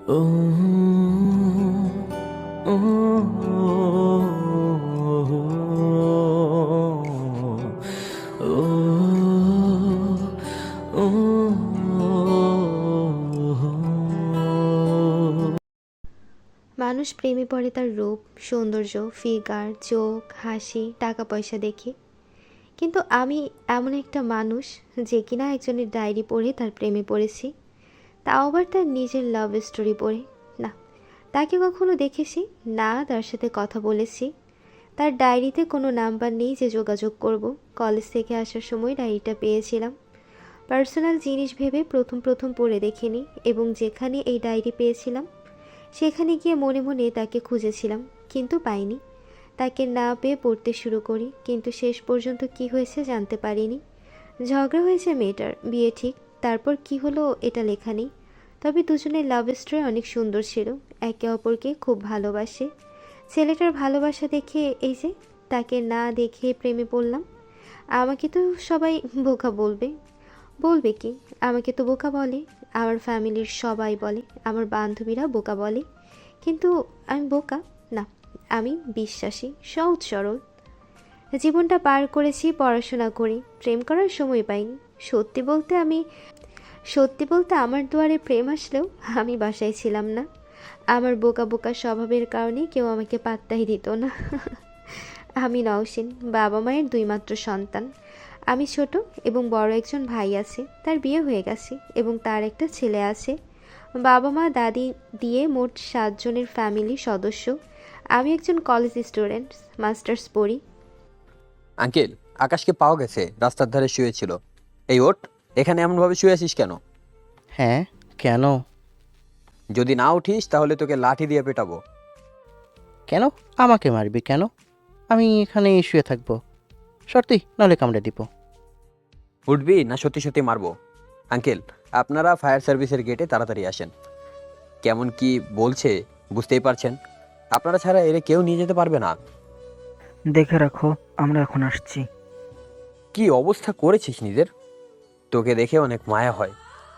Oh, oh, মানুষ প্রেমে পড়ে তার রূপ, সৌন্দর্য, ফিগার, চোখ, হাসি, টাকা পয়সা দেখে। কিন্তু আমি এমন একটা মানুষ যে কিনা একজনের ডায়েরি পড়ে তার প্রেমে পড়েছি, তাও আবার তার নিজের লাভ স্টোরি পড়ে। না, তাকে কখনো দেখেছি, না তার সাথে কথা বলেছি। তার ডায়েরিতে কোনো নাম্বার নেই যে যোগাযোগ করব। কলেজ থেকে আসার সময় ডায়েরিটা পেয়েছিলাম। পার্সোনাল জিনিস ভেবে প্রথম প্রথম পড়ে দেখিনি, এবং যেখানে এই ডায়েরি পেয়েছিলাম সেখানে গিয়ে মনে মনে তাকে খুঁজেছিলাম, কিন্তু পাইনি। তাকে না পেয়ে পড়তে শুরু করি, কিন্তু শেষ পর্যন্ত কি হয়েছে জানতে পারিনি। ঝগড়া হয়েছে মেয়েটার, বিয়ে ঠিক, তারপর কি হলো এটা লেখা নেই। তবে দুজনের লাভ স্টোরি অনেক সুন্দর ছিল, একে অপরকে খুব ভালোবাসে। ছেলেটার ভালোবাসা দেখে এই যে তাকে না দেখে প্রেমে পড়লাম। আমাকে তো সবাই বোকা বলবে। বলবে কি, আমাকে তো বোকা বলে, আমার ফ্যামিলির সবাই বলে, আমার বান্ধবীরা বোকা বলে। কিন্তু আমি বোকা না, আমি বিশ্বাসী, সহজ সরল। জীবনটা পার করেছি পড়াশোনা করি, প্রেম করার সময় পাইনি। সত্যি বলতে আমার দুয়ারে প্রেম আসলেও আমি বাসায় ছিলাম না। আমার বোকা বোকা স্বভাবের কারণে কেউ আমাকে পাত্তাই দিত না। আমি নওশীন, বাবা মায়ের দুই মাত্র সন্তান। আমি ছোট, এবং বড় একজন ভাই আছে, তার বিয়ে হয়ে গেছে এবং তার একটা ছেলে আছে। বাবা মা দাদি দিয়ে মোট 7 জনের ফ্যামিলি সদস্য। আমি একজন কলেজ স্টুডেন্ট, মাস্টার্স পড়ি। আঙ্কেল, আকাশকে পাওয়া গেছে, রাস্তার ধারে শুয়েছিল। এই ওঠ, এখানে এমনভাবে শুয়ে আছিস কেন? হ্যাঁ, কেন? যদি না উঠিস তাহলে তোকে লাঠি দিয়ে পেটাবো। কেন আমাকে মারবি কেন? আমি এখানে শুয়ে থাকবো। সত্যি, নাহলে কামড়ে দিব। উঠবি না সত্যি সত্যি মারবো? আঙ্কেল, আপনারা ফায়ার সার্ভিসের গেটে তাড়াতাড়ি আসেন। কেমন কি বলছে বুঝতেই পারছেন। আপনারা ছাড়া এরে কেউ নিয়ে যেতে পারবে না। দেখে রাখো, আমরা এখন আসছি। কি অবস্থা করেছিস নিজের! তোকে দেখে অনেক মায়া হয়।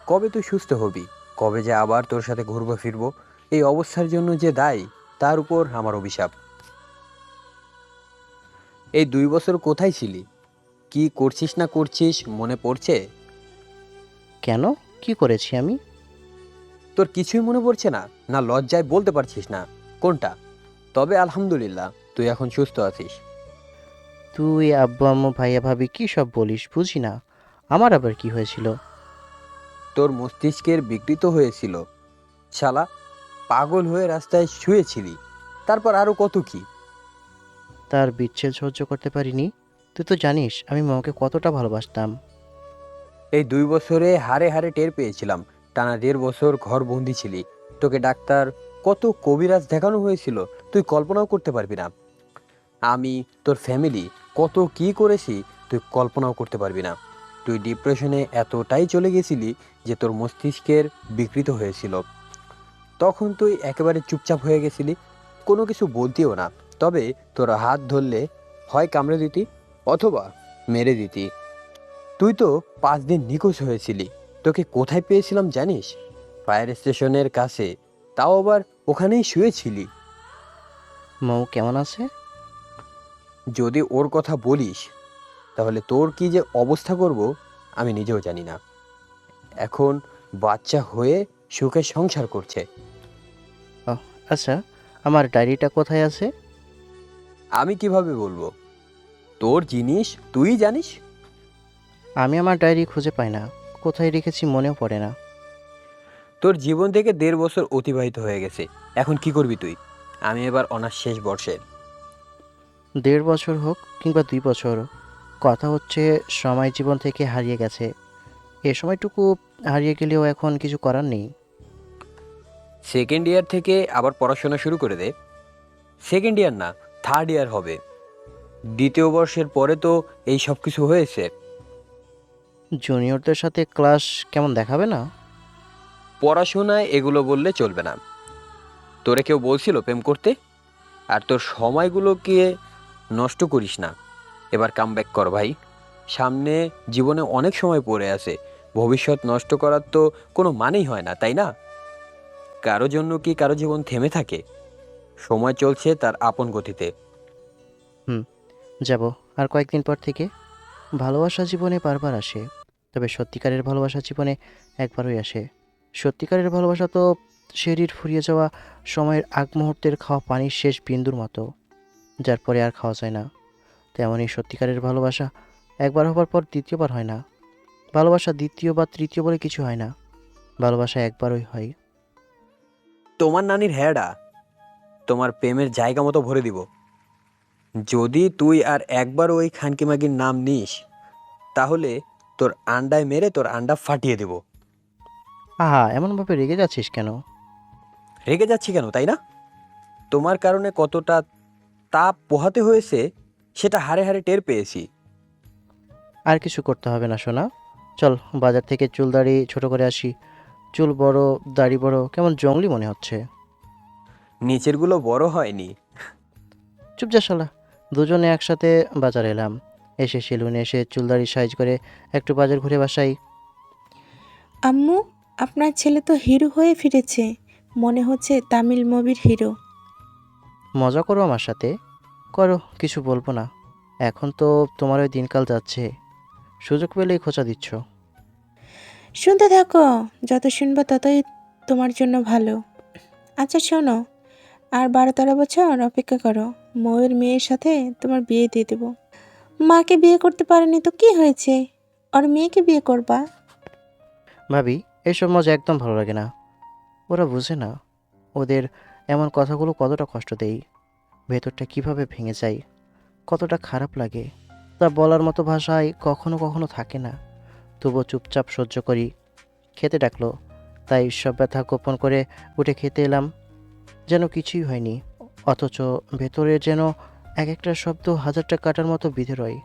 কবে তুই সুস্থ হবি? কবে যে আবার তোর সাথে ঘুরবো ফিরবো? এই অবস্থার জন্য যে দায়ী, তার উপর আমার অভিশাপ। এই 2 বছর কোথায় ছিলি? কি করছিস না করছিস মনে পড়ছে? কেন? কি করেছি আমি? তোর কিছুই মনে পড়ছে না? না লজ্জায় বলতে পারছিস না? কোনটা? তবে আলহামদুলিল্লাহ, তুই এখন সুস্থ আছিস। তুই আব্বু আম্মু ভাইয়া ভাবি কি সব বলিস বুঝি না। আমার আবার কি হয়েছিল? তোর মস্তিষ্কের বিকৃত হয়েছিল। শালা, পাগল হয়ে রাস্তায় শুয়েছিলি। তারপর আরো কত কি! তার বিচ্ছেদ সহ্য করতে পারিনি। তুই তো জানিস আমি মাকে কতটা ভালোবাসতাম। এই 2 বছরে হারে হারে টের পেয়েছিলাম। টানা 1.5 বছর ঘর বন্দি ছিলি। তোকে ডাক্তার, কত কবিরাজ দেখানো হয়েছিল, তুই কল্পনাও করতে পারবি না। আমি, তোর ফ্যামিলি কত কি করেছি, তুই কল্পনাও করতে পারবি না। তুই ডিপ্রেশনে এতটাই চলে গেছিলি যে তোর মস্তিষ্কের বিকৃত হয়েছিল। তখন তুই একেবারে চুপচাপ হয়ে গেছিলি, কোনো কিছু বলতিও না। তবে তোর হাত ধরলে হয় কামড়ে দিতি, অথবা মেরে দিতি। তুই তো 5 দিন নিখোঁজ হয়েছিলি। তোকে কোথায় পেয়েছিলাম জানিস? ফায়ার স্টেশনের কাছে, তাও আবার ওখানেই শুয়েছিলি। মৌ কেমন আছে? যদি ওর কথা বলিস তাহলে তোর কি যে অবস্থা করব আমি নিজেও জানি না। এখন বাচ্চা হয়ে সুখে সংসার করছে। ও আচ্ছা, আমার ডায়েরিটা কোথায় আছে? আমি কিভাবে বলবো? তোর জিনিস তুই জানিস। আমি আমার ডায়েরি খুঁজে পাই না, কোথায় রেখেছি মনেও পড়ে না। তোর জীবন থেকে 1.5 বছর অতিবাহিত হয়ে গেছে। এখন কি করবি তুই? আমি এবার অনার্স শেষ বর্ষে। 1.5 বছর হোক কিংবা 2 বছর, কথা হচ্ছে সময় জীবন থেকে হারিয়ে গেছে। এ সময়টুকু হারিয়ে গেলেও এখন কিছু করার নেই। সেকেন্ড ইয়ার থেকে আবার পড়াশোনা শুরু করে দে। সেকেন্ড ইয়ার না, থার্ড ইয়ার হবে। 2য় বর্ষের পরে তো এই সব কিছু হয়েছে। জুনিয়রদের সাথে ক্লাস কেমন দেখাবে না? পড়াশোনায় এগুলো বললে চলবে না। তোরে কেউ বলছিল প্রেম করতে? আর তোর সময়গুলোকে নষ্ট করিস না। এবার কামব্যাক কর ভাই। সামনে জীবনে অনেক সময় পড়ে আছে। ভবিষ্যৎ নষ্ট করার তো কোনো মানেই হয় না, তাই না? কারো জন্য কি কারো জীবন থেমে থাকে? সময় চলছে তার আপন গতিতে। যাব আর কয়েকদিন পর থেকে। ভালোবাসা জীবনে বারবার আসে, তবে সত্যিকারের ভালোবাসা জীবনে একবারই আসে। সত্যিকারের ভালোবাসা তো শরীর ফুরিয়ে যাওয়া সময়ের আগ মুহূর্তের খাওয়া পানির শেষ বিন্দুর মতো, যার পরে আর খাওয়া যায় না। তেমনই সত্যিকারের ভালোবাসা একবার হবার পর দ্বিতীয়বার হয় না। ভালোবাসা দ্বিতীয় বা তৃতীয় বলে কিছু হয় না, ভালোবাসা একবারই হয়। তোমার নানির হ্যাডা তোমার প্রেমের জায়গা মতো ভরে দিব। যদি তুই আর একবার ওই খানকিমাগির নাম নিস, তাহলে তোর আন্ডায় মেরে তোর আন্ডা ফাটিয়ে দেব। আহা, এমনভাবে রেগে যাচ্ছিস কেন? রেগে যাচ্ছি কেন, তাই না? তোমার কারণে কতটা তাপ পোহাতে হয়েছে সেটা হাড়ে হাড়ে টের পেয়েছি। আর কিছু করতে হবে না সোনা, চল বাজার থেকে চুল দাড়ি ছোট করে আসি। চুল বড়, দাড়ি বড়, কেমন জঙ্গলি মনে হচ্ছে। নিচেরগুলো বড় হয়নি। চুপ যা শালা। দুজনে একসাথে বাজার এলাম, এসে সেলুনে এসে চুলদাড়ি সাইজ করে একটু বাজার ঘুরে বাসাই। আম্মু, আপনার ছেলে তো হিরো হয়ে ফিরেছে, মনে হচ্ছে তামিল মুভির হিরো। মজা করো আমার সাথে, করো, কিছু বলবো না। এখন তো তোমার ওই দিনকাল যাচ্ছে, সুযোগ পেলেই খোঁচা দিচ্ছ। শুনতে থাকো, যত শুনবা ততই তোমার জন্য ভালো। আচ্ছা শোনো, আর 12-13 বছর অপেক্ষা করো, ময়ের মেয়ের সাথে তোমার বিয়ে দিয়ে দেবো। মাকে বিয়ে করতে পারেনি তো কি হয়েছে, ওর মেয়েকে বিয়ে করবা। ভাবি, এসব মজা একদম ভালো লাগে না। ওরা বুঝে না, ওদের এমন কথাগুলো কতটা কষ্ট দেয়, ভেতরটা কিভাবে ভেঙে যায়, কতটা খারাপ লাগে। তা বলার মতো ভাষায় কখনো কখনো থাকে না, তবুও চুপচাপ সহ্য করি। খেতে ডাকলো, তাই সব ব্যথা গোপন করে উঠে খেতে এলাম, যেন কিছুই হয়নি। অথচ ভেতরে যেন এক একটা শব্দ হাজারটা কাটার মতো বিঁধে রয়।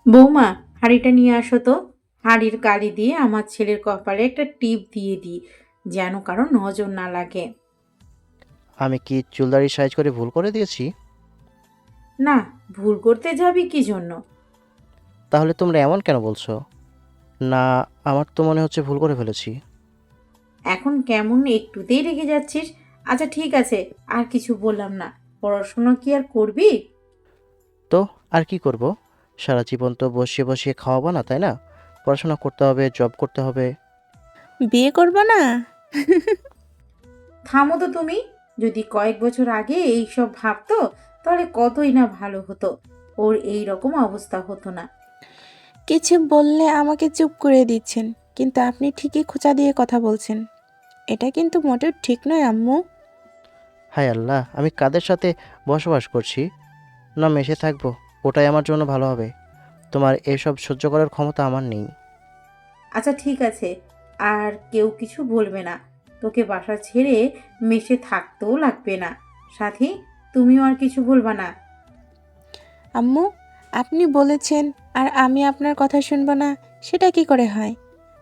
বৌমা, হাঁড়িটা নিয়ে আসো তো। হাঁড়ির কালি দিয়ে আমার ছেলের কপালে একটা টিপ দিয়ে দিই, যেন কারো নজর না লাগে। আমি কি চুলদাড়ি সাইজ করে ভুল করে দিয়েছি? না, ভুল করতে যাবি কি জন্য? তাহলে তোমরা এমন কেন বলছো? না, আমার তো মনে হচ্ছে ভুল করে ফেলেছি। এখন কেমন একটুতেই রেগে যাচ্ছিস? আচ্ছা ঠিক আছে, আর কিছু বললাম না। পড়াশোনা কি আর করবি? তো আর কি করব? সারা জীবন তো বসিয়ে বসিয়ে খাওয়াবো না, তাই না? পড়াশোনা করতে হবে, জব করতে হবে। বিয়ে করবা না? থামো তো তুমি। যদি কয়েক বছর আগে এই সব ভাবতো, তাহলে কতই না ভালো হতো। ওর এই রকম অবস্থা হতো না। কিছু বললে আমাকে চুপ করে দিচ্ছেন, কিন্তু আপনি ঠিকই খোঁচা দিয়ে কথা বলছেন। এটা কিন্তু মোটেও ঠিক নয় আম্মু। হায় আল্লাহ, আমি কাদের সাথে বসবাস করছি? না মেশে থাকবো, ওটাই আমার জন্য ভালো হবে। তোমার এসব সহ্য করার ক্ষমতা আমার নেই। আচ্ছা ঠিক আছে, আর কেউ কিছু বলবে না। তোকে বাসা ছেড়ে মেসে থাকতেও লাগবে না। সাথী, তুমিও আর কিছু বলবা না। আম্মু, আপনি বলেছেন আর আমি আপনার কথা শুনবো না, সেটা কি করে হয়?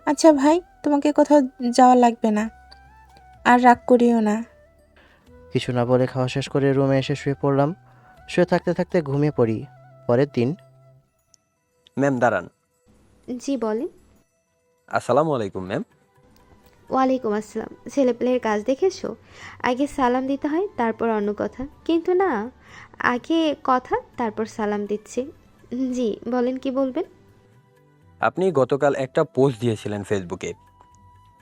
আচ্ছা ভাই, তোমাকে কোথাও যাওয়া লাগবে না, আর রাগ করিও না। কিছু না বলে খাওয়া শেষ করে রুমে এসে শুয়ে পড়লাম। শুয়ে থাকতে থাকতে ঘুমিয়ে পড়ি। পরের দিন। ম্যাম দাঁড়ান। জি বলেন। আসসালামু আলাইকুম ম্যাম। ওয়ালাইকুম আসসালাম। ছেলেপেলের কাজ দেখেছো? আগে সালাম দিতে হয়, তারপর অন্য কথা, কিন্তু না, আগে কথা তারপর সালাম দিচ্ছি। জি বলেন, কি বলবেন? আপনি গতকাল একটা পোস্ট দিয়েছিলেন ফেসবুকে,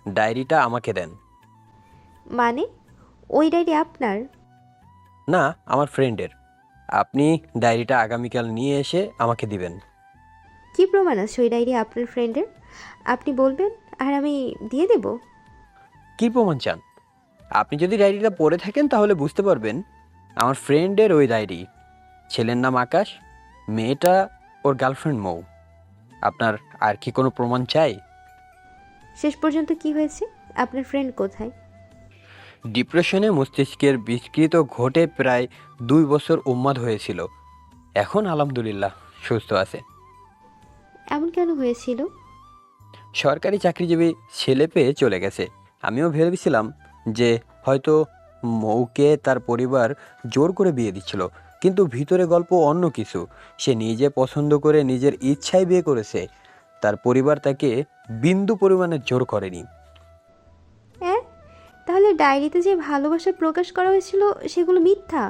ডায়েরিটা আমাকে দেন। মানে ওই ডায়েরি আপনার? না, আমার ফ্রেন্ডের। আপনি ডায়েরিটা আগামীকাল নিয়ে এসে আমাকে দিবেন। কি প্রমাণ আছে ওই ডায়েরি আপনার ফ্রেন্ডের? আপনি বলবেন আর আমি দিয়ে দেব। কি প্রমাণ চান? আপনি যদি ডায়েরিটা পড়ে থাকেন তাহলে বুঝতে পারবেন আমার ফ্রেন্ডের ওই ডায়েরি। ছেলের নাম আকাশ, মেয়েটা ওর গার্লফ্রেন্ড মৌ। আপনার আর কি কোনো প্রমাণ চাই? শেষ পর্যন্ত কি হয়েছে? আপনার ফ্রেন্ড কোথায়? ডিপ্রেশনে মস্তিষ্কের বিকৃত ঘটে প্রায় 2 বছর উন্মাদ হয়েছিল। এখন আলহামদুলিল্লাহ সুস্থ আছে। এমন কেন হয়েছিল? সরকারি চাকরিজীবী ছেলে পেয়ে চলে গেছে। আমিও ভেবেছিলাম যে হয়তো মৌকে তার পরিবার জোর করে বিয়ে দিচ্ছিল, কিন্তু ভিতরে গল্প অন্য কিছু। সে নিজে পছন্দ করে নিজের ইচ্ছায় বিয়ে করেছে। তার পরিবার তাকে বিন্দু পরিমাণে জোর করেনি। হ্যাঁ, তাহলে ডায়েরিতে যে ভালোবাসা প্রকাশ করা হয়েছিল সেগুলো মিথ্যা?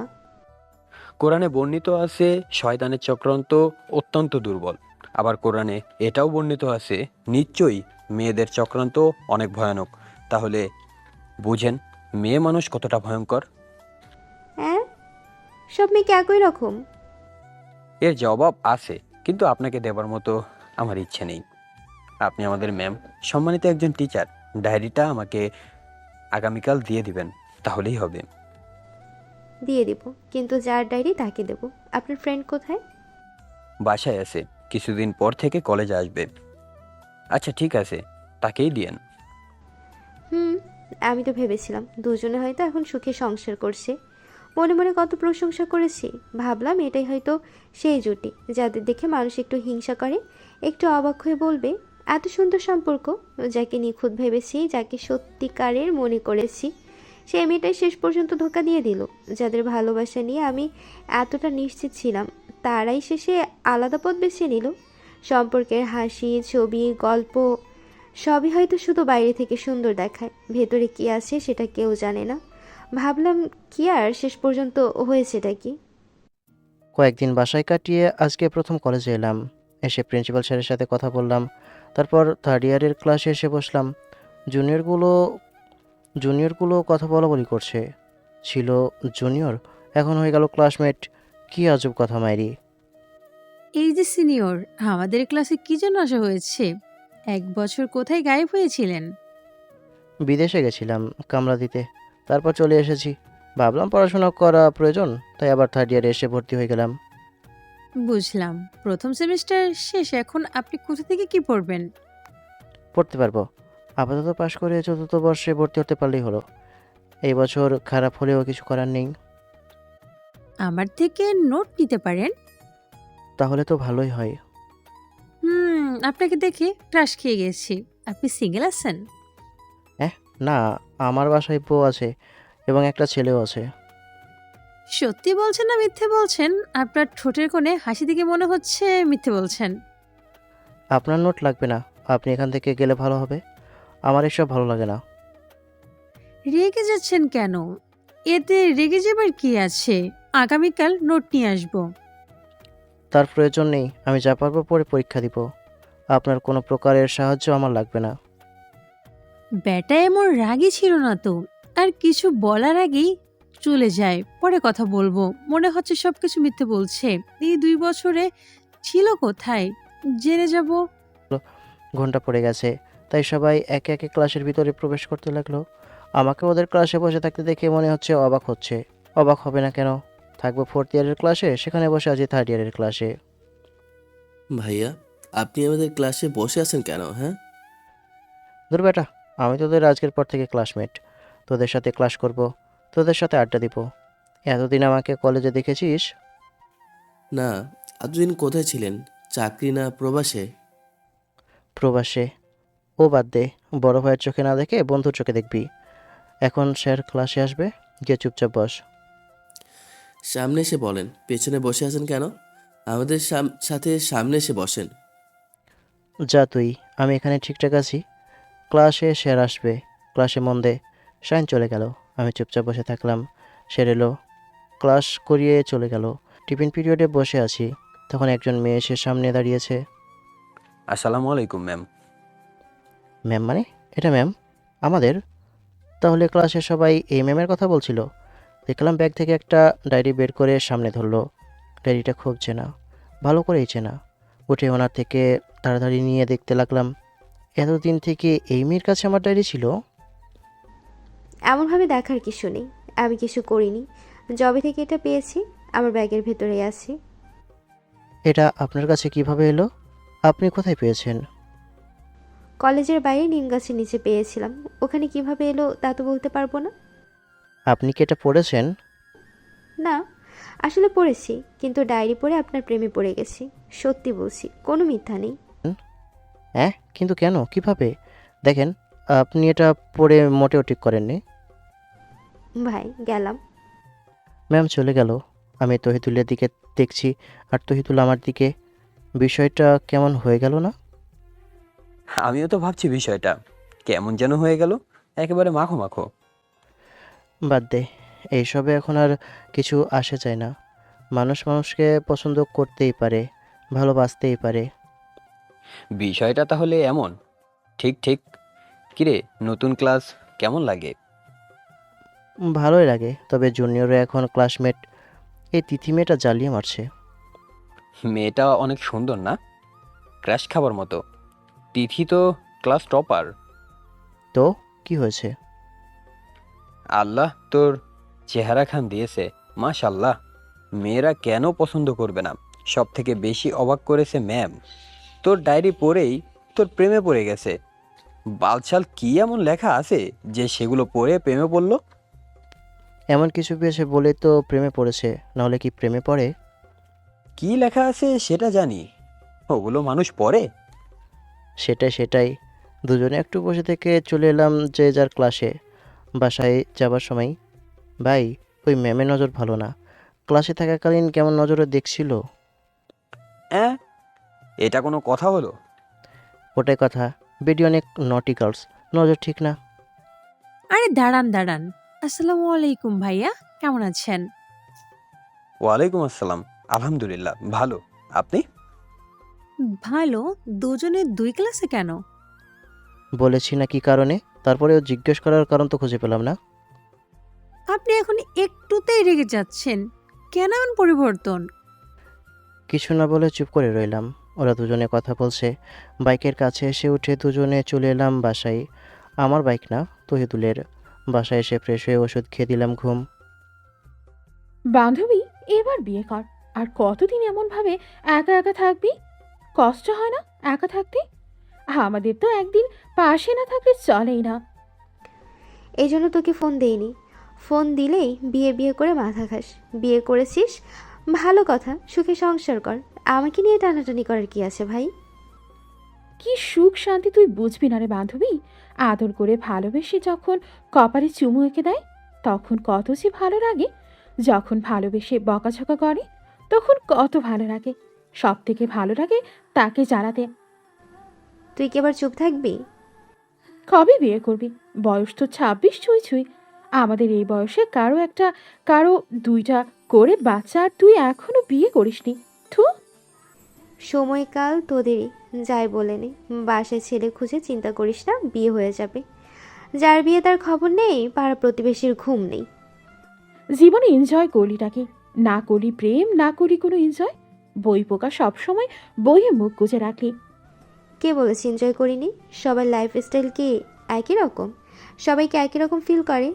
কোরআনে বর্ণিত আছে শয়তানের চক্রান্ত অত্যন্ত দুর্বল। আবার কোরআনে এটাও বর্ণিত আছে নিশ্চয়ই মেয়েদের চক্রান্ত অনেক ভয়ানক। তাহলে বুঝেন মেয়ে মানুষ কতটা ভয়ঙ্কর। হ্যাঁ, সব মেয়ে কি একই রকম? এর জবাব আছে, কিন্তু আপনাকে দেবার মতো আমার ইচ্ছে নেই। আপনি আমাদের ম্যাম, সম্মানিত একজন টিচার। ডায়েরিটা আমাকে আগামীকাল দিয়ে দিবেন, তাহলেই হবে। দিয়ে দিব, কিন্তু যার ডায়েরি তাকে দেব। আপনার ফ্রেন্ড কোথায়? বাসায় আছে, কিছুদিন পর থেকে কলেজে আসবে। আচ্ছা ঠিক আছে, তাকেই দিয়েন। হুম, আমি তো ভেবেছিলাম দুজনে হয়তো এখন সুখে সংসার করছে। মনে মনে কত প্রশংসা করেছি। ভাবলাম এটাই হয়তো সেই জুটি যাদের দেখে মানুষ একটু হিংসা করে, একটু অবাক হয়ে বলবে এত সুন্দর সম্পর্ক। যাকে নিখুঁত ভেবেছি, যাকে সত্যিকারের মনে করেছি, সেই মেয়েটাই শেষ পর্যন্ত ধোঁকা দিয়ে দিল। যাদের ভালোবাসা নিয়ে আমি এতটা নিশ্চিত ছিলাম, তারাই শেষে আলাদা পথ বেছে নিল। সম্পর্কের হাসি, ছবি, গল্প সবই হয়তো শুধু বাইরে থেকে সুন্দর দেখায়, ভেতরে কি আছে সেটা কেউ জানে না। ভাবলাম কি আর শেষ পর্যন্ত হয়েছেটা কি। কয়েকদিন বাসায় কাটিয়ে আজকে প্রথম কলেজে এলাম। এসে প্রিন্সিপাল স্যারের সাথে কথা বললাম। তারপর থার্ড ইয়ারের ক্লাসে এসে বসলাম। জুনিয়রগুলো জুনিয়রগুলো কথা বলাবলি করছে। ছিল জুনিয়র, এখন হয়ে গেল ক্লাসমেট। কি আজব কথা মাইরি। এই যে সিনিয়র, আমাদের ক্লাসে কি জন্য আসা হয়েছে? 1 বছর কোথায় গায়েব হয়েছিলেন? বিদেশে গেছিলাম কামরা দিতে, তারপর চলে এসেছি। ভাবলাম পড়াশোনা করা প্রয়োজন, তাই আবার থার্ড ইয়ারে এসে ভর্তি হয়ে গেলাম। বুঝলাম, প্রথম সেমিস্টার শেষ, এখন আপনি কোথা থেকে কি পড়বেন? পড়তে পারবো। আপাতত পাশ করে চতুর্থ বর্ষে ভর্তি হতে পারলেই হলো। এই বছর খারাপ হলেও কিছু করার নেই। আমার থেকে নোট নিতে পারেন। তাহলে তো ভালোই হয়। আপনাকে দেখে ক্রাশ খেয়ে গেছি। আপনি সিঙ্গেল আছেন? না, আমার বাসায় বউ আছে এবং একটা ছেলেও আছে। সত্যি বলছেন না মিথ্যে বলছেন? আপনার ঠোঁটের কোণে হাসি দেখে মনে হচ্ছে মিথ্যে বলছেন। আপনার নোট লাগবে না, আপনি এখান থেকে গেলে ভালো হবে। আমার এসব ভালো লাগে না। রেগে যাচ্ছেন কেন? এতে রেগে যাবার কি আছে? আগামীকাল নোট নিয়ে আসবো। তার প্রয়োজন নেই, আমি যা পারবো পরে পরীক্ষা দিব। আপনার কোনো প্রকারের সাহায্য আমার লাগবে না। ব্যাটা এমন রাগী ছিল না তো। আর কিছু বলার আগেই চলে যায়, পরে কথা বলবো। মনে হচ্ছে সবকিছু মিথ্যে বলছে। এই 2 বছরে ছিল কোথায়? জেনে যাব। ঘন্টা পড়ে গেছে, তাই সবাই একে একে ক্লাসের ভিতরে প্রবেশ করতে লাগলো। আমাকে ওদের ক্লাসে বসে থাকতে দেখে মনে হচ্ছে অবাক হচ্ছে। অবাক হবে না কেন? থাকবো ফোর্থ ইয়ারের ক্লাসে, সেখানে বসে আছি থার্ড ইয়ারের ক্লাসে। ভাইয়া, আপনি আমাদের ক্লাসে বসে আছেন কেন? হ্যাঁ, দূর বেটা, আমি তোদের আজকের পর থেকে ক্লাসমেট। তোদের সাথে ক্লাস করব, তোদের সাথে আড্ডা দিব। এতদিন আমাকে কলেজে দেখেছিস। না, এতদিন কোথায় ছিলেন? চাকরি না প্রবাসে? প্রবাসে। ও বাদ দে, বড় ভাইয়ের চোখে না দেখে বন্ধুর চোখে দেখবি। এখন স্যার ক্লাসে আসবে, গিয়ে চুপচাপ বস। সামনে এসে বলেন, পেছনে বসে আছেন কেন? আমাদের সাথে সামনে এসে বসেন। যা তুই, আমি এখানে ঠিকঠাক আছি। ক্লাসে স্যার আসবে, ক্লাসে মন দে। শাইন চলে গেল, আমি চুপচাপ বসে থাকলাম। স্যার এলো, ক্লাস করিয়ে চলে গেল। টিফিন পিরিয়ডে বসে আছি, তখন একজন মেয়ে এসে সামনে দাঁড়িয়েছে। আসসালামু আলাইকুম ম্যাম। ম্যাম মানে? এটা ম্যাম আমাদের? তাহলে ক্লাসে সবাই এই ম্যামের কথা বলছিল। দেখলাম ব্যাগ থেকে একটা ডায়েরি বের করে সামনে ধরলো। ডায়েরিটা খুব চেনা, ভালো করেই চেনা। উঠে ওনার থেকে তাড়াতাড়ি নিয়ে দেখতে লাগলাম। এতদিন থেকে এই মেয়ের কাছে আমার ডায়েরি ছিল। এমনভাবে দেখার কিছু নেই, আমি কিছু করিনি। যবে থেকে এটা পেয়েছি আমার ব্যাগের ভেতরেই আছে। এটা আপনার কাছে কিভাবে এলো? আপনি কোথায় পেয়েছেন? কলেজের বাইরে নিম গাছের নিচে পেয়েছিলাম। ওখানে কিভাবে এলো তা তো বলতে পারবো না। আপনি কি এটা পড়েছেন? না, আসলে পড়েছি, কিন্তু ডায়েরি পড়ে আপনার প্রেমে পড়ে গেছি। সত্যি বলছি, কোনো মিথ্যা নেই। হ্যাঁ, কিন্তু কেন, কিভাবে? দেখেন, আপনি এটা পড়ে মোটেও ঠিক করেননি। ভাই, গেলাম। ম্যাম চলে গেল। আমি তহিদুলের দিকে দেখছি, আর তহিদুল আমার দিকে। বিষয়টা কেমন হয়ে গেল না? আমিও তো ভাবছি বিষয়টা কেমন যেন হয়ে গেল, একেবারে মাখো মাখো। বাদ দে, এইসবে এখন আর কিছু আসে যায় না। মানুষ মানুষকে পছন্দ করতেই পারে, ভালোবাসতেই পারে। বিষয়টা তাহলে এমন? ঠিক ঠিক। কিরে, নতুন ক্লাস কেমন লাগে? ভালোই লাগে, তবে জুনিয়ররা এখন ক্লাসমেট এই তিথি মেয়েটা জ্বালিয়ে মারছে। মেয়েটা অনেক সুন্দর না? ক্র্যাশ খাবার মতো। তিথি তো ক্লাস টপার। তো কি হয়েছে? আল্লাহ তোর চেহারা খান দিয়েছে, মাশাল্লাহ। মেয়েরা কেন পছন্দ করবে না? সব থেকে বেশি অবাক করেছে ম্যাম, তোর ডায়েরি পড়েই তোর প্রেমে পড়ে গেছে। বালছাল কি এমন লেখা আছে যে সেগুলো পড়ে প্রেমে পড়লো? এমন কিছু পেয়েছে বলেই তো প্রেমে পড়েছে, নাহলে কি প্রেমে পড়ে? কি লেখা আছে সেটা জানি, ওগুলো মানুষ পড়ে? সেটাই সেটাই। দুজনে একটু বসে থেকে চলে এলাম যে যার ক্লাসে। বাসায় যাবার সময়, ভাই, ওই ম্যামের নজর ভালো না। ক্লাসে থাকাকালীন কেমন নজরে দেখছিল। হ্যাঁ, এটা কোনো কথা হলো? ওটাই কথা, বেডি অনেক নটি গার্লস, নজর ঠিক না। আরে দাঁড়ান দাঁড়ান, আসসালামু আলাইকুম ভাইয়া, কেমন আছেন? ওয়ালাইকুম আসসালাম, আলহামদুলিল্লাহ ভালো। আপনি? ভালো। দুজনে দুই ক্লাসে কেন? বলেছি না কি কারণে, তারপরেও জিজ্ঞেস করার কারণ তো খুঁজে পেলাম না। আপনি এখন একটুতেই রেগে যাচ্ছেন, কেন এমন পরিবর্তন? কিছু না বলে চুপ করে রইলাম। ওরা দুজনে কথা বলছে। বাইকের কাছে এসে উঠে দুজনে চলে এলাম বাসায়। আমার বাইক না, তহিদুলের। বাসায় এসে ফ্রেশ হয়ে ওষুধ খেয়ে দিলাম ঘুম। বান্ধবী, এবার বিয়ে কর। আর কতদিন এমন ভাবে একা একা থাকবি? কষ্ট হয় না একা থাকতে? আমাদের তো একদিন পাশে না থাকলে চলেই না। এই জন্য তোকে ফোন দেইনি। ফোন দিলেই বিয়ে বিয়ে করে মাথা খাস। বিয়ে করেছিস, ভালো কথা, সুখে সংসার কর। আমাকে নিয়ে টানাটানি করার কি আছে ভাই? কি সুখ শান্তি তুই বুঝবি না রে বান্ধবী। আদর করে ভালোবেসে যখন কপালে চুমু এঁকে দেয়, তখন কত যে ভালো লাগে। যখন ভালোবেসে বকাঝকা করে, তখন কত ভালো লাগে। সব থেকে ভালো লাগে তাকে জ্বালাতে। তুই কি আবার চুপ থাকবি? কবে বিয়ে করবি? বয়স তো 26 ছুঁই ছুঁই। আমাদের এই বয়সে কারো দুইটা করে বাচ্চা, আর তুই এখনো বিয়ে করিসনি। থু। সময়কাল তোদেরই, যাই বলে নে। বাসায় ছেলে খুঁজে চিন্তা করিস না, বিয়ে হয়ে যাবে। যার বিয়ে তার খবর নেই, পাড়া প্রতিবেশীর ঘুম নেই। জীবনে এনজয় করলিটাকে, না করলি প্রেম, না করলি কোনো এনজয়। বই পোকা সবসময় বইয়ে মুখ গুজে রাখলি। কে বলেছে এনজয় করিনি? সবার লাইফস্টাইল কি একই রকম? সবাইকে একই রকম ফিল করে?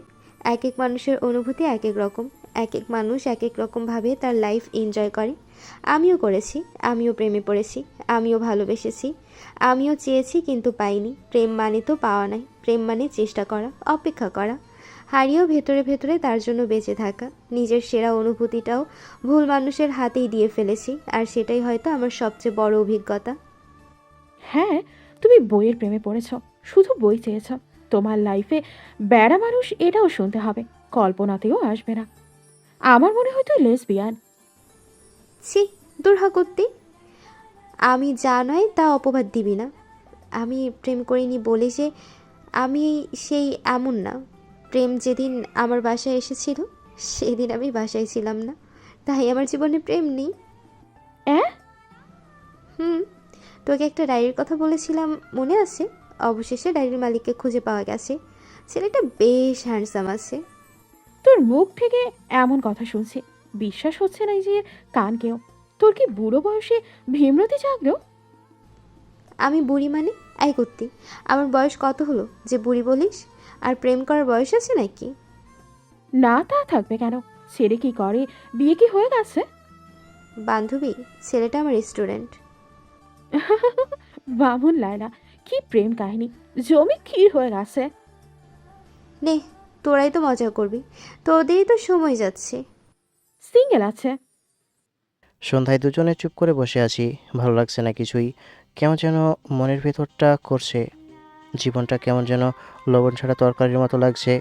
এক এক মানুষের অনুভূতি এক এক রকম। এক এক মানুষ এক এক রকমভাবে তার লাইফ এনজয় করে। আমিও করেছি, আমিও প্রেমে পড়েছি, আমিও ভালোবেসেছি, আমিও চেয়েছি কিন্তু পাইনি। প্রেম মানে তো পাওয়া নাই, প্রেম মানে চেষ্টা করা, অপেক্ষা করা, হারিয়েও ভেতরে ভেতরে তার জন্য বেঁচে থাকা। নিজের সেরা অনুভূতিটাও ভুল মানুষের হাতেই দিয়ে ফেলেছি, আর সেটাই হয়তো আমার সবচেয়ে বড় অভিজ্ঞতা। হ্যাঁ, তুমি বইয়ের প্রেমে পড়েছ, শুধু বই চেয়েছ। তোমার লাইফে বেড়া মানুষ এটাও শুনতে হবে, কল্পনাতেও আসবে না। আমার মনে হয় তুই লেসবিয়ান। ছি, দূর হ করতে। আমি যা নয় তা অপবাদ দিবি না। আমি প্রেম করিনি বলে যে আমি সেই এমন না। প্রেম যেদিন আমার বাসায় এসেছিল, সেদিন আমি বাসায় ছিলাম না, তাই আমার জীবনে প্রেম নেই। অ্যাঁ? হুম, তোকে একটা ডায়েরির কথা বলেছিলাম, মনে আছে? অবশেষে ডায়েরির মালিককে খুঁজে পাওয়া গেছে। ছেলেটা বেশ হ্যান্ডসাম আছে। তোর মুখ থেকে এমন কথা শুনছি, বিশ্বাস হচ্ছে না যে কানকেও। তোর কি বুড়ো বয়সে ভীমরতি জাগলো? আমি বুড়ি মানে? আই করতি, আমার বয়স কত হলো যে বুড়ি বলিস? আর প্রেম করার বয়স আছে নাকি? না, তা থাকবে কেন? ছেলে কি করে? বিয়ে কি হয়ে গেছে? বান্ধবী, ছেলেটা আমার স্টুডেন্ট। বামুন লায়লা, কি প্রেম কাহিনী! জমি ক্ষীর হয়ে গেছে। নে, তোরাই তো মজা করবি, তোদেরই তো সময় যাচ্ছে। সিঙ্গেল আছে। সন্ধ্যায় দুজনে চুপ করে বসে আছি। ভালো লাগছে না কিছুই। কেমন যেন মনের ভেতরটা করছে। জীবনটা কেমন যেন লবণ ছাড়া তরকারির মতো লাগছে।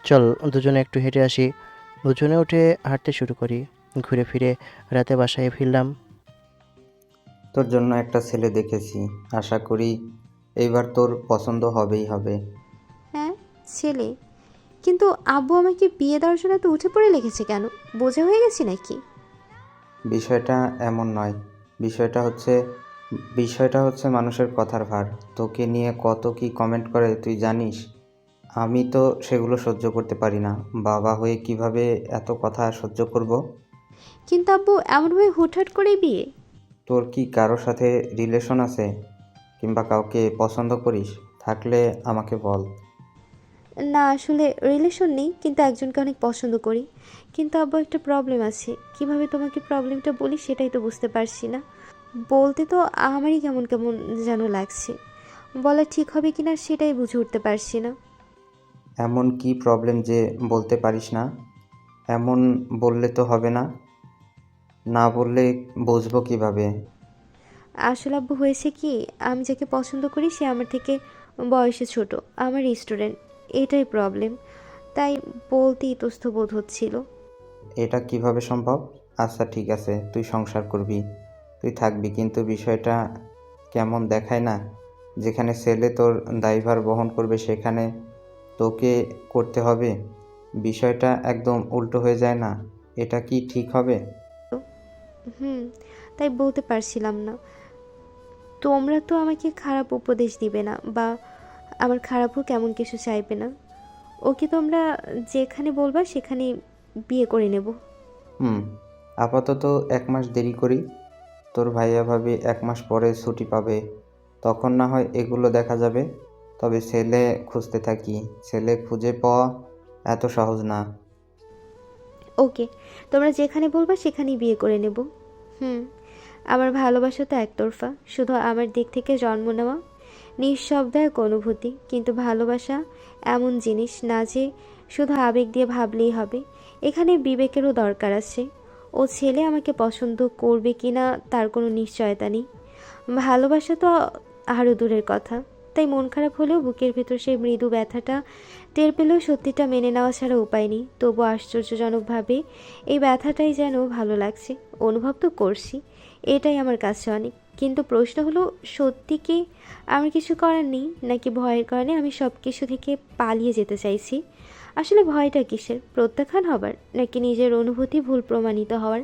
চল দুজনে একটু হেঁটে আসি। দুজনে উঠে হাঁটতে শুরু করি। ঘুরে ফিরে রাতে বাসায় ফিরলাম। তোর জন্য একটা ছেলে দেখেছি, আশা করি এইবার তোর পছন্দ হবেই হবে। হ্যাঁ, ছেলে? কিন্তু আব্বু আমাকে বিয়ে দেওয়ার জন্য তো উঠে পড়ে লেগেছে কেন? বোঝা হয়ে গেছি নাকি? বিষয়টা এমন নয়। বিষয়টা হচ্ছে বিষয়টা হচ্ছে মানুষের কথার ভার। তোকে নিয়ে কত কি কমেন্ট করে তুই জানিস? আমি তো সেগুলো সহ্য করতে পারি না। বাবা হয়ে কিভাবে এত কথা সহ্য করব? কিন্তু আব্বু এমনভাবে হুটহাট করেই বিয়ে? তোর কি কারোর সাথে রিলেশন আছে? কিংবা কাউকে পছন্দ করিস? থাকলে আমাকে বল। না, আসলে রিলেশন নেই, কিন্তু একজনকে অনেক পছন্দ করি। কিন্তু আব্বু একটা প্রবলেম আছে, কিভাবে তোমাকে প্রবলেমটা বলি সেটাই তো বুঝতে পারছি না। বলতে তো আমারই কেমন কেমন যেন লাগছে, বলা ঠিক হবে কিনা সেটাই বুঝে উঠতে পারছি না। এমন কি প্রবলেম যে বলতে পারিস না? এমন বললে তো হবে না। না বললে বুঝবো কিভাবে? আসলে আব্বু হয়েছে কি, আমি যাকে পছন্দ করি সে আমার থেকে বয়সে ছোট, আমার স্টুডেন্ট। এটাই প্রবলেম, তাই বলতে ইতস্ত বোধ হচ্ছিল। এটা কিভাবে সম্ভব? আচ্ছা ঠিক আছে, তুই সংসার করবি, তুই থাকবি, কিন্তু বিষয়টা কেমন দেখায় না? যেখানে ছেলে তোর দায়ভার বহন করবে সেখানে তোকে করতে হবে। বিষয়টা একদম উল্টো হয়ে যায় না? এটা কি ঠিক হবে? হুম, তাই বলতে পারছিলাম না। তোমরা তো আমাকে খারাপ উপদেশ দিবে না, বা আমার খারাপও কেমন কিছু চাইবে না। ওকে, তোমরা যেখানে বলবা সেখানেই বিয়ে করে নেব। হুম, আপাতত 1 মাস দেরি করি। তোর ভাইয়া ভাবি 1 মাস পরে ছুটি পাবে, তখন না হয় এগুলো দেখা যাবে। তবে ছেলে খুঁজতে থাকি। ছেলে খুঁজে পাওয়া এত সহজ না। ওকে, তোমরা যেখানে বলবা সেখানেই বিয়ে করে নেব। হুম, আমার ভালোবাসা তো একতরফা, শুধু আমার দিক থেকে জন্ম নেওয়া নিঃশব্দ এক অনুভূতি। কিন্তু ভালোবাসা এমন জিনিস না যে শুধু আবেগ দিয়ে ভাবলেই হবে, এখানে বিবেকেরও দরকার আছে। ও ছেলে আমাকে পছন্দ করবে কি না তার কোনো নিশ্চয়তা নেই। ভালোবাসা তো আরও দূরের কথা। তাই মন খারাপ হলেও বুকের ভেতর সেই মৃদু ব্যথাটা টের পেলেও সত্যিটা মেনে নেওয়া ছাড়া উপায় নেই। তবু আশ্চর্যজনকভাবে এই ব্যথাটাই যেন ভালো লাগছে। অনুভব তো করছি, এটাই আমার কাছে অনেক। কিন্তু প্রশ্ন হলো, সত্যি কি আমার কিছু করার নেই, নাকি ভয়ের কারণে আমি সব কিছু থেকে পালিয়ে যেতে চাইছি? আসলে ভয়টা কিসের? প্রত্যাখ্যান হবার, নাকি নিজের অনুভূতি ভুল প্রমাণিত হওয়ার?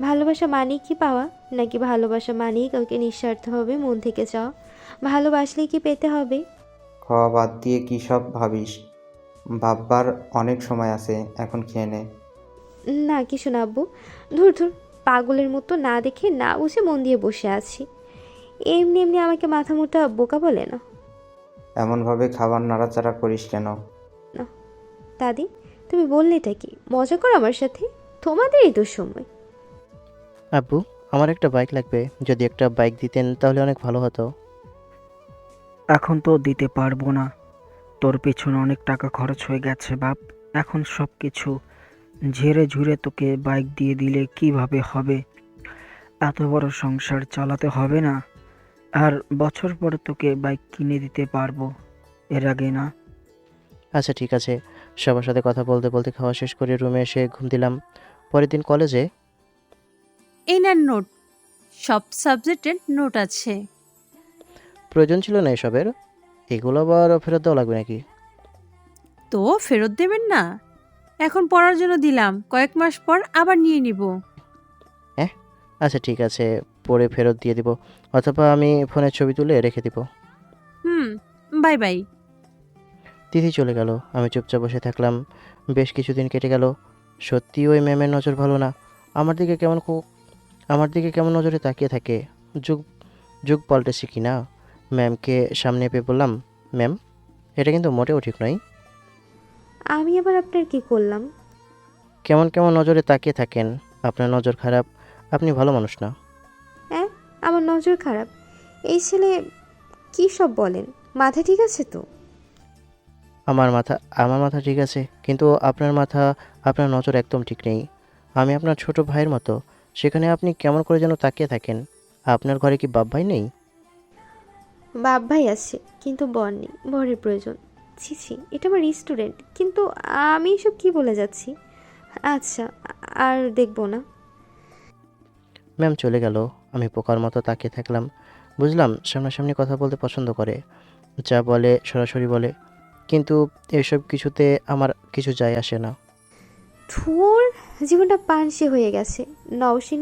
ভালোবাসা মানেই কি পাওয়া, নাকি ভালোবাসা মানেই কাউকে নিঃস্বার্থভাবে মন থেকে চাওয়া? ভালোবাসলেই কি পেতে হবে? খাওয়া বাদ দিয়ে কী সব ভাবিস? ভাববার অনেক সময় আছে, এখন খেয়ে নে। না, কিছু না আব্বু। ধুর ধুর, পাগলের মতো না দেখে না বুঝে মন দিয়ে বসে আছি। এমনি এমনি আমাকে মাথা মোটা বোকা বলে না। এমনভাবে খাবার নাড়াচাড়া করিস কেন? না দাদি, তুমি বললে এটা কি? মজা করো আমার সাথে? তোমাদেরই তো সময়। আব্বু, আমার একটা বাইক লাগবে। যদি একটা বাইক দিতেন তাহলে অনেক ভালো হতো। এখন তো দিতে পারবো না। তোর পেছনে অনেক টাকা খরচ হয়ে গেছে বাপ। এখন সব কিছু ঝেড়ে ঝুড়ে তোকে বাইক দিয়ে দিলে কিভাবে হবে? এত বড় সংসার চালাতে হবে না? আর বছর পরে তোকে বাইক কিনে দিতে পারবো, এর আগে না। আচ্ছা ঠিক আছে। সবার সাথে কথা বলতে বলতে খাওয়া শেষ করে রুমে এসে ঘুম দিলাম। পরের দিন কলেজে এই নেন নোট, সব সাবজেক্টের নোট আছে। প্রয়োজন ছিল না এসবের। এগুলো আবার ফেরত দেওয়া লাগবে নাকি? তো ফেরত দেবেন না? এখন পড়ার জন্য দিলাম, কয়েক মাস পর আবার নিয়ে নিব। হ্যাঁ, আচ্ছা ঠিক আছে, পরে ফেরত দিয়ে দিব, অথবা আমি ফোনের ছবি তুলে রেখে দিব। হুম, বাই বাই। তিথি চলে গেল। আমি চুপচাপ বসে থাকলাম। বেশ কিছুদিন কেটে গেল। সত্যি ওই ম্যামের নজর ভালো না। আমার দিকে কেমন নজরে তাকিয়ে থাকে। যুগ যুগ পাল্টেছে কি না? ম্যামকে সামনে পেয়ে বললাম, ম্যাম, এটা কিন্তু মোটেও ঠিক নয়। আমি আবার আপনার কি করলাম? কেমন কেমন নজরে তাকিয়ে থাকেন। আপনার নজর খারাপ। আপনি ভালো মানুষ না। হ্যাঁ, আমার নজর খারাপ? এই ছেলে কি সব বলেন? মাথা ঠিক আছে তো? আমার মাথা ঠিক আছে, কিন্তু আপনার নজর একদম ঠিক নেই। আমি আপনার ছোট ভাইয়ের মতো, সেখানে আপনি কেমন করে যেন তাকিয়ে থাকেন। আপনার ঘরে কি বাপ ভাই নেই? বাপ ভাই আছে, কিন্তু বর নেই। বরের প্রয়োজন। ছি ছি, এটা আমার স্টুডেন্ট। কিন্তু আমি এসব কি বলে যাচ্ছি? আচ্ছা, আর দেখবো না। ম্যাম চলে গেল। আমি পোকার মতো তাকিয়ে থাকলাম। বুঝলাম সামনাসামনি কথা বলতে পছন্দ করে, যা বলে সরাসরি বলে। কিন্তু এসব কিছুতে আমার কিছু যায় আসে না। ধুর, জীবনটা পানসে হয়ে গেছে। নওশিন,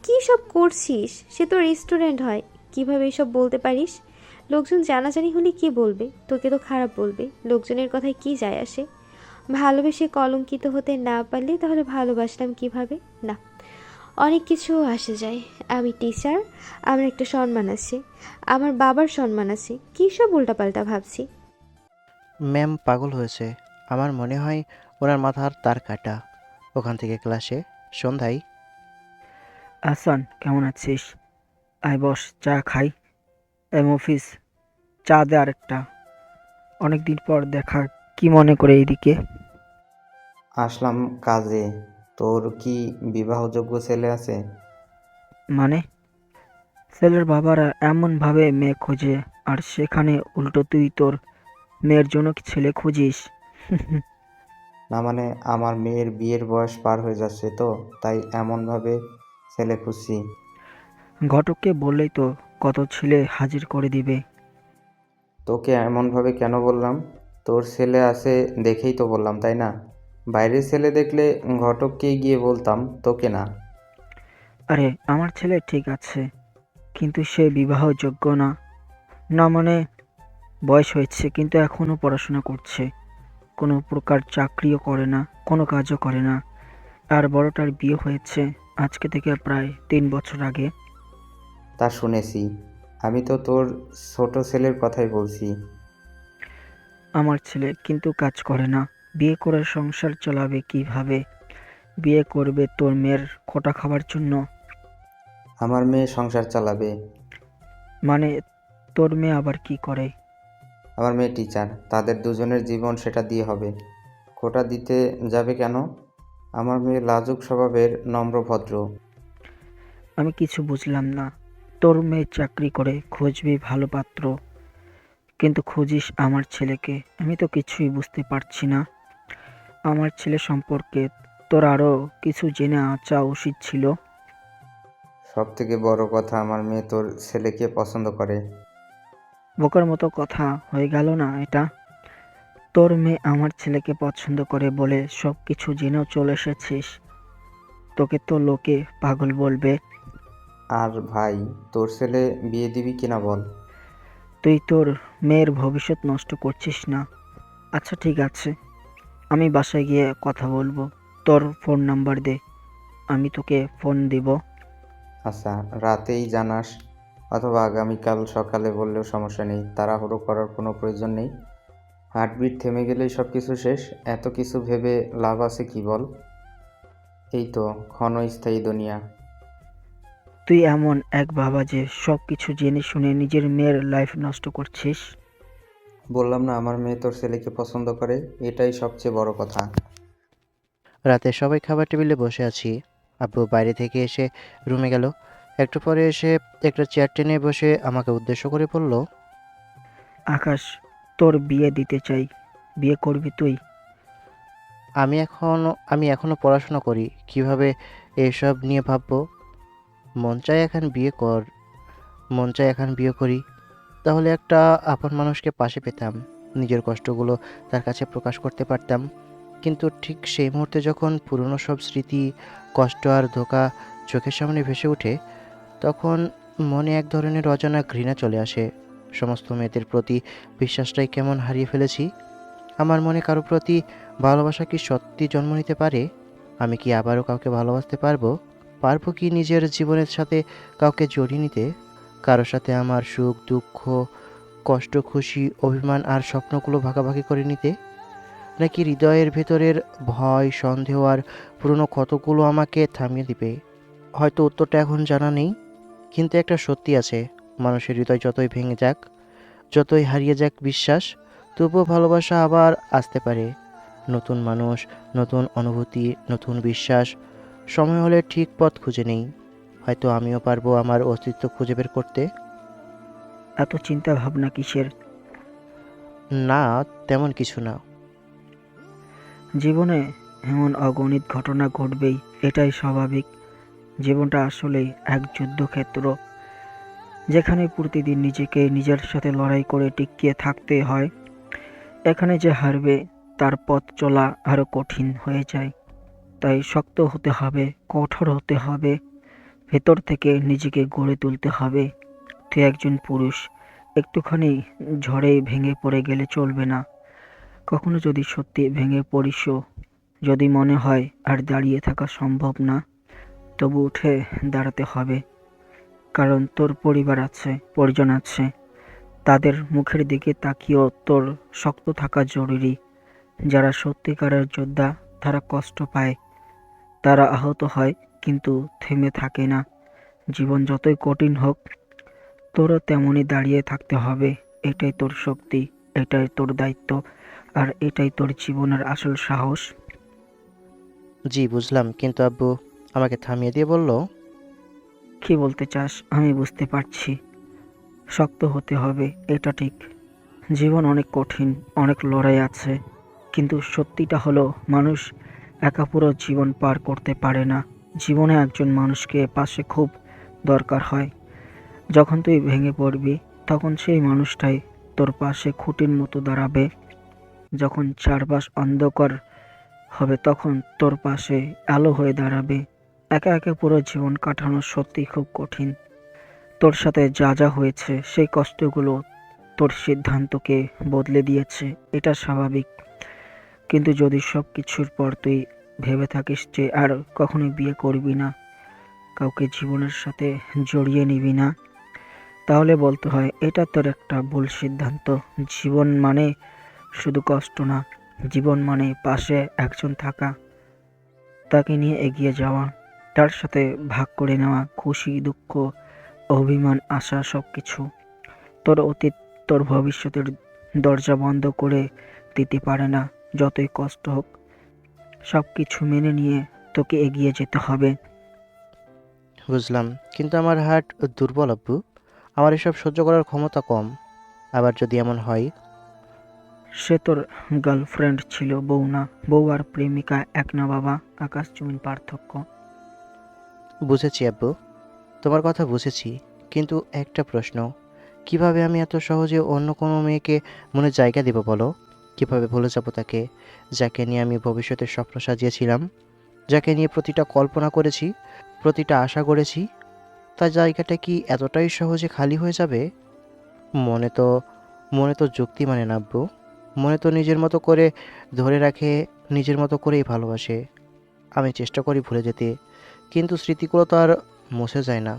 কী সব করছিস? সে তো রেস্টুরেন্ট হয়, কিভাবে এসব বলতে পারিস? লোকজন জানাজানি হলে কি বলবে? তোকে তো খারাপ বলবে। লোকজনের কথায় কি যায় আসে? ভালোবেসে কলঙ্কিত হতে না পারলে তাহলে ভালোবাসলাম কিভাবে? না, অনেক কিছু আসে যায়। আমি টিচার, আমার একটা সম্মান আছে, আমার বাবার সম্মান আছে। কী সব উল্টাপাল্টা ভাবছি। ম্যাম পাগল হয়েছে। আমার মনে হয় ওনার মাথার তার কাটা। ওখান থেকে ক্লাসে সন্ধ্যায় আহসান, কেমন আছিস? আয় বস, চা খাই। মফিস, চা দে আরেকটা। অনেকদিন পর দেখা, কি মনে করে এইদিকে? আসলাম কাজে। তোর কি বিবাহযোগ্য ছেলে আছে? মানে, ছেলের বাবারা এমনভাবে মেয়ে খোঁজে, আর সেখানে উল্টো তুই তোর মেয়ের জন্য কি ছেলে খুঁজিস? না মানে, আমার মেয়ের বিয়ের বয়স পার হয়ে যাচ্ছে তো, তাই এমনভাবে ছেলে খুঁজছি। ঘটককে বললেই তো কত ছেলে হাজির করে দিবে। তোকে এমনভাবে কেন বললাম? তোর ছেলে আছে দেখেই তো বললাম, তাই না? বাইরের ছেলে দেখলে ঘটককেই গিয়ে বলতাম, তোকে না। আরে, আমার ছেলে ঠিক আছে, কিন্তু সে বিবাহযোগ্য না। না মানে, বয়স হয়েছে কিন্তু এখনো পড়াশোনা করছে, কোনো প্রকার চাকরিও করে না, কোনো কাজও করে না। আর বড়টার বিয়ে হয়েছে আজকে থেকে প্রায় 3 বছর আগে। তা শুনেছি। আমি তো তোর ছোট ছেলের কথাই বলছি। আমার ছেলে কিন্তু কাজ করে না, বিয়ে করে সংসার চালাবে কিভাবে? বিয়ে করবে তোর মেয়ের খোটা খাবার জন্য? আমার মেয়ে সংসার চালাবে। মানে, তোর মেয়ে আবার কি করে? আমার মেয়ে টিচার, তাদের দুজনের জীবন সেটা দিয়ে হবে। খোটা দিতে যাবে কেন? আমার মেয়ে লাজুক স্বভাবের, নম্র ভদ্র। আমি কিছু বুঝলাম না। তোর মেয়ে চাকরি করে, খুঁজবি ভালো পাত্র, কিন্তু খুঁজিস আমার ছেলেকে। আমি তো কিছুই বুঝতে পারছি না। আমার ছেলে সম্পর্কে তোর আরও কিছু জেনে আঁচা উচিত ছিল। সব থেকে বড় কথা, আমার মেয়ে তোর ছেলেকে পছন্দ করে। বোকার মতো কথা হয়ে গেল না এটা? তোর মেয়ে আমার ছেলেকে পছন্দ করে বলে সব কিছু জেনেও চলে এসেছিস? তোকে তো লোকে পাগল বলবে। আর ভাই, তোর ছেলে বিয়ে দিবি কিনা বল? তুই তোর মেয়ের ভবিষ্যৎ নষ্ট করছিস না? আচ্ছা ঠিক আছে, আমি বাসায় গিয়ে কথা বলবো। তোর ফোন নাম্বার দে, আমি তোকে ফোন দিব। আচ্ছা, রাতেই জানাস অথবা আগামীকাল সকালে বললেও সমস্যা নেই। তাড়াহুড়ো করার কোনো প্রয়োজন নেই। হার্টবিট থেমে গেলেই সব কিছু শেষ। এত কিছু ভেবে লাভ আছে কি বল? এই তো ক্ষণস্থায়ী দুনিয়া। তুই এমন এক বাবা যে সব কিছু জেনে শুনে নিজের মেয়ের লাইফ নষ্ট করছিস। বললাম না, আমার মেয়ে তোর ছেলেকে পছন্দ করে, এটাই সবচেয়ে বড় কথা। রাতে সবাই খাবার টেবিলে বসে আছি। আব্বু বাইরে থেকে এসে রুমে গেল। একটু পরে এসে একটা চেয়ার টেনে বসে আমাকে উদ্দেশ্য করে বলল, আকাশ, তোর বিয়ে দিতে চাই। বিয়ে করবি তুই? আমি এখনো পড়াশোনা করি, কিভাবে এসব নিয়ে ভাববো? মন চায় এখন বিয়ে করি। তাহলে একটা আপন মানুষকে পাশে পেতাম, নিজের কষ্টগুলো তার কাছে প্রকাশ করতে পারতাম। কিন্তু ঠিক সেই মুহূর্তে যখন পুরনো সব স্মৃতি, কষ্ট আর ধোঁকা চোখের সামনে ভেসে ওঠে, তখন মনে এক ধরনের অজানা ঘৃণা চলে আসে। সমস্ত মেয়েদের প্রতি বিশ্বাসটাই কেমন হারিয়ে ফেলেছি। আমার মনে কারো প্রতি ভালোবাসা কি সত্যি জন্ম নিতে পারে? আমি কি আবারও কাউকে ভালোবাসতে পারবো কি নিজের জীবনের সাথে কাউকে জড়িয়ে নিতে? কারোর সাথে আমার সুখ দুঃখ, কষ্ট খুশি, অভিমান আর স্বপ্নগুলো ভাগাভাগি করে নিতে? নাকি হৃদয়ের ভেতরের ভয়, সন্দেহ আর পুরনো ক্ষতগুলো আমাকে থামিয়ে দিবে? হয়তো উত্তরটা এখন জানা নেই, কিন্তু একটা সত্যি আছে, মানুষের হৃদয় যতই ভেঙে যাক, যতই হারিয়ে যাক বিশ্বাস, তবুও ভালোবাসা আবার আসতে পারে। নতুন মানুষ, নতুন অনুভূতি, নতুন বিশ্বাস। সময় হলে ঠিক পথ খুঁজে নেই। হয়তো আমিও পারবো আমার অস্তিত্ব খুঁজে বের করতে। এত চিন্তা ভাবনা কিসের? না, তেমন কিছু না। জীবনে এমন অগণিত ঘটনা ঘটবেই, এটাই স্বাভাবিক। জীবনটা আসলেই এক যুদ্ধক্ষেত্র, যেখানে প্রতিদিন নিজেকে নিজের সাথে লড়াই করে টিকিয়ে থাকতে হয়। এখানে যে হারবে তার পথ চলা আরো কঠিন হয়ে যায়। তাই শক্ত হতে হবে, কঠোর হতে হবে, ভেতর থেকে নিজেকে গড়ে তুলতে হবে। তুই একজন পুরুষ, একটুখানি ঝড়ে ভেঙে পড়ে গেলে চলবে না। কখনো যদি সত্যি ভেঙে পড়িসও, যদি মনে হয় আর দাঁড়িয়ে থাকা সম্ভব না, তবু উঠে দাঁড়াতে হবে। কারণ তোর পরিবার আছে, পরিজন আছে। তাদের মুখের দিকে তাকিয়েও তোর শক্ত থাকা জরুরি। যারা সত্যিকারের যোদ্ধা তারা কষ্ট পায়, তারা আহত হয়, কিন্তু থেমে থাকে না। জীবন যতই কঠিন হোক, তোরও তেমনই দাঁড়িয়ে থাকতে হবে। এটাই তোর শক্তি, এটাই তোর দায়িত্ব, আর এটাই তোর জীবনের আসল সাহস। জি বুঝলাম, কিন্তু আব্বু আমাকে থামিয়ে দিয়ে বলল, কি বলতে চাস আমি বুঝতে পারছি। শক্ত হতে হবে, এটা ঠিক। জীবন অনেক কঠিন, অনেক লড়াই আছে, কিন্তু সত্যিটা হলো মানুষ একা পুরো জীবন পার করতে পারে না। জীবনে একজন মানুষকে পাশে খুব দরকার হয়। যখন তুই ভেঙে পড়বি, তখন সেই মানুষটাই তোর পাশে খুঁটির মতো দাঁড়াবে। যখন চারপাশ অন্ধকার হবে, তখন তোর পাশে আলো হয়ে দাঁড়াবে। একা একা পুরো জীবন কাটানো সত্যি খুব কঠিন। তোর সাথে যা যা হয়েছে, সেই কষ্টগুলো তোর সিদ্ধান্তকে বদলে দিয়েছে, এটা স্বাভাবিক। কিন্তু যদি সব কিছুর পর তুই ভেবে থাকিস যে আর কখনোই বিয়ে করবি না, কাউকে জীবনের সাথে জড়িয়ে নিবি না, তাহলে বলতে হয় এটা তোর একটা ভুল সিদ্ধান্ত। জীবন মানে শুধু কষ্ট না, জীবন মানে পাশে একজন থাকা, তাকে নিয়ে এগিয়ে যাওয়া, তার সাথে ভাগ করে নেওয়া খুশি, দুঃখ, অভিমান, আশা, সব কিছু। তোর অতীত তোর ভবিষ্যতের দরজা বন্ধ করে দিতে পারে না। যতই কষ্ট হোক, সব কিছু মেনে নিয়ে তোকে এগিয়ে যেতে হবে। বুঝলাম, কিন্তু আমার হার্ট দুর্বল আব্বু। আমার এসব সহ্য করার ক্ষমতা কম। আবার যদি এমন হয়, সে তোর গার্লফ্রেন্ড ছিল, বউ না। বউ আর প্রেমিকা এক না বাবা, আকাশ জমিন পার্থক্য। বুঝেছি আব্বু, তোমার কথা বুঝেছি, কিন্তু একটা প্রশ্ন, কিভাবে আমি এত সহজে অন্য কোনো মেয়েকে মনে জায়গা দেব বলো? কিভাবে ভুলে যাব তাকে, যাকে নিয়ে আমি ভবিষ্যতের স্বপ্ন সাজিয়েছিলাম, যাকে নিয়ে প্রতিটা কল্পনা করেছি, প্রতিটা আশা করেছি? তার জায়গাটা কি এতটাই সহজে খালি হয়ে যাবে? মনে তো মনে তো যুক্তি মানে না আব্বু। মনে তো নিজের মতো করে ধরে রাখে, নিজের মতো করেই ভালোবাসে। আমি চেষ্টা করি ভুলে যেতে, কিন্তু স্মৃতিগুলো তো আর মুছে যায় না।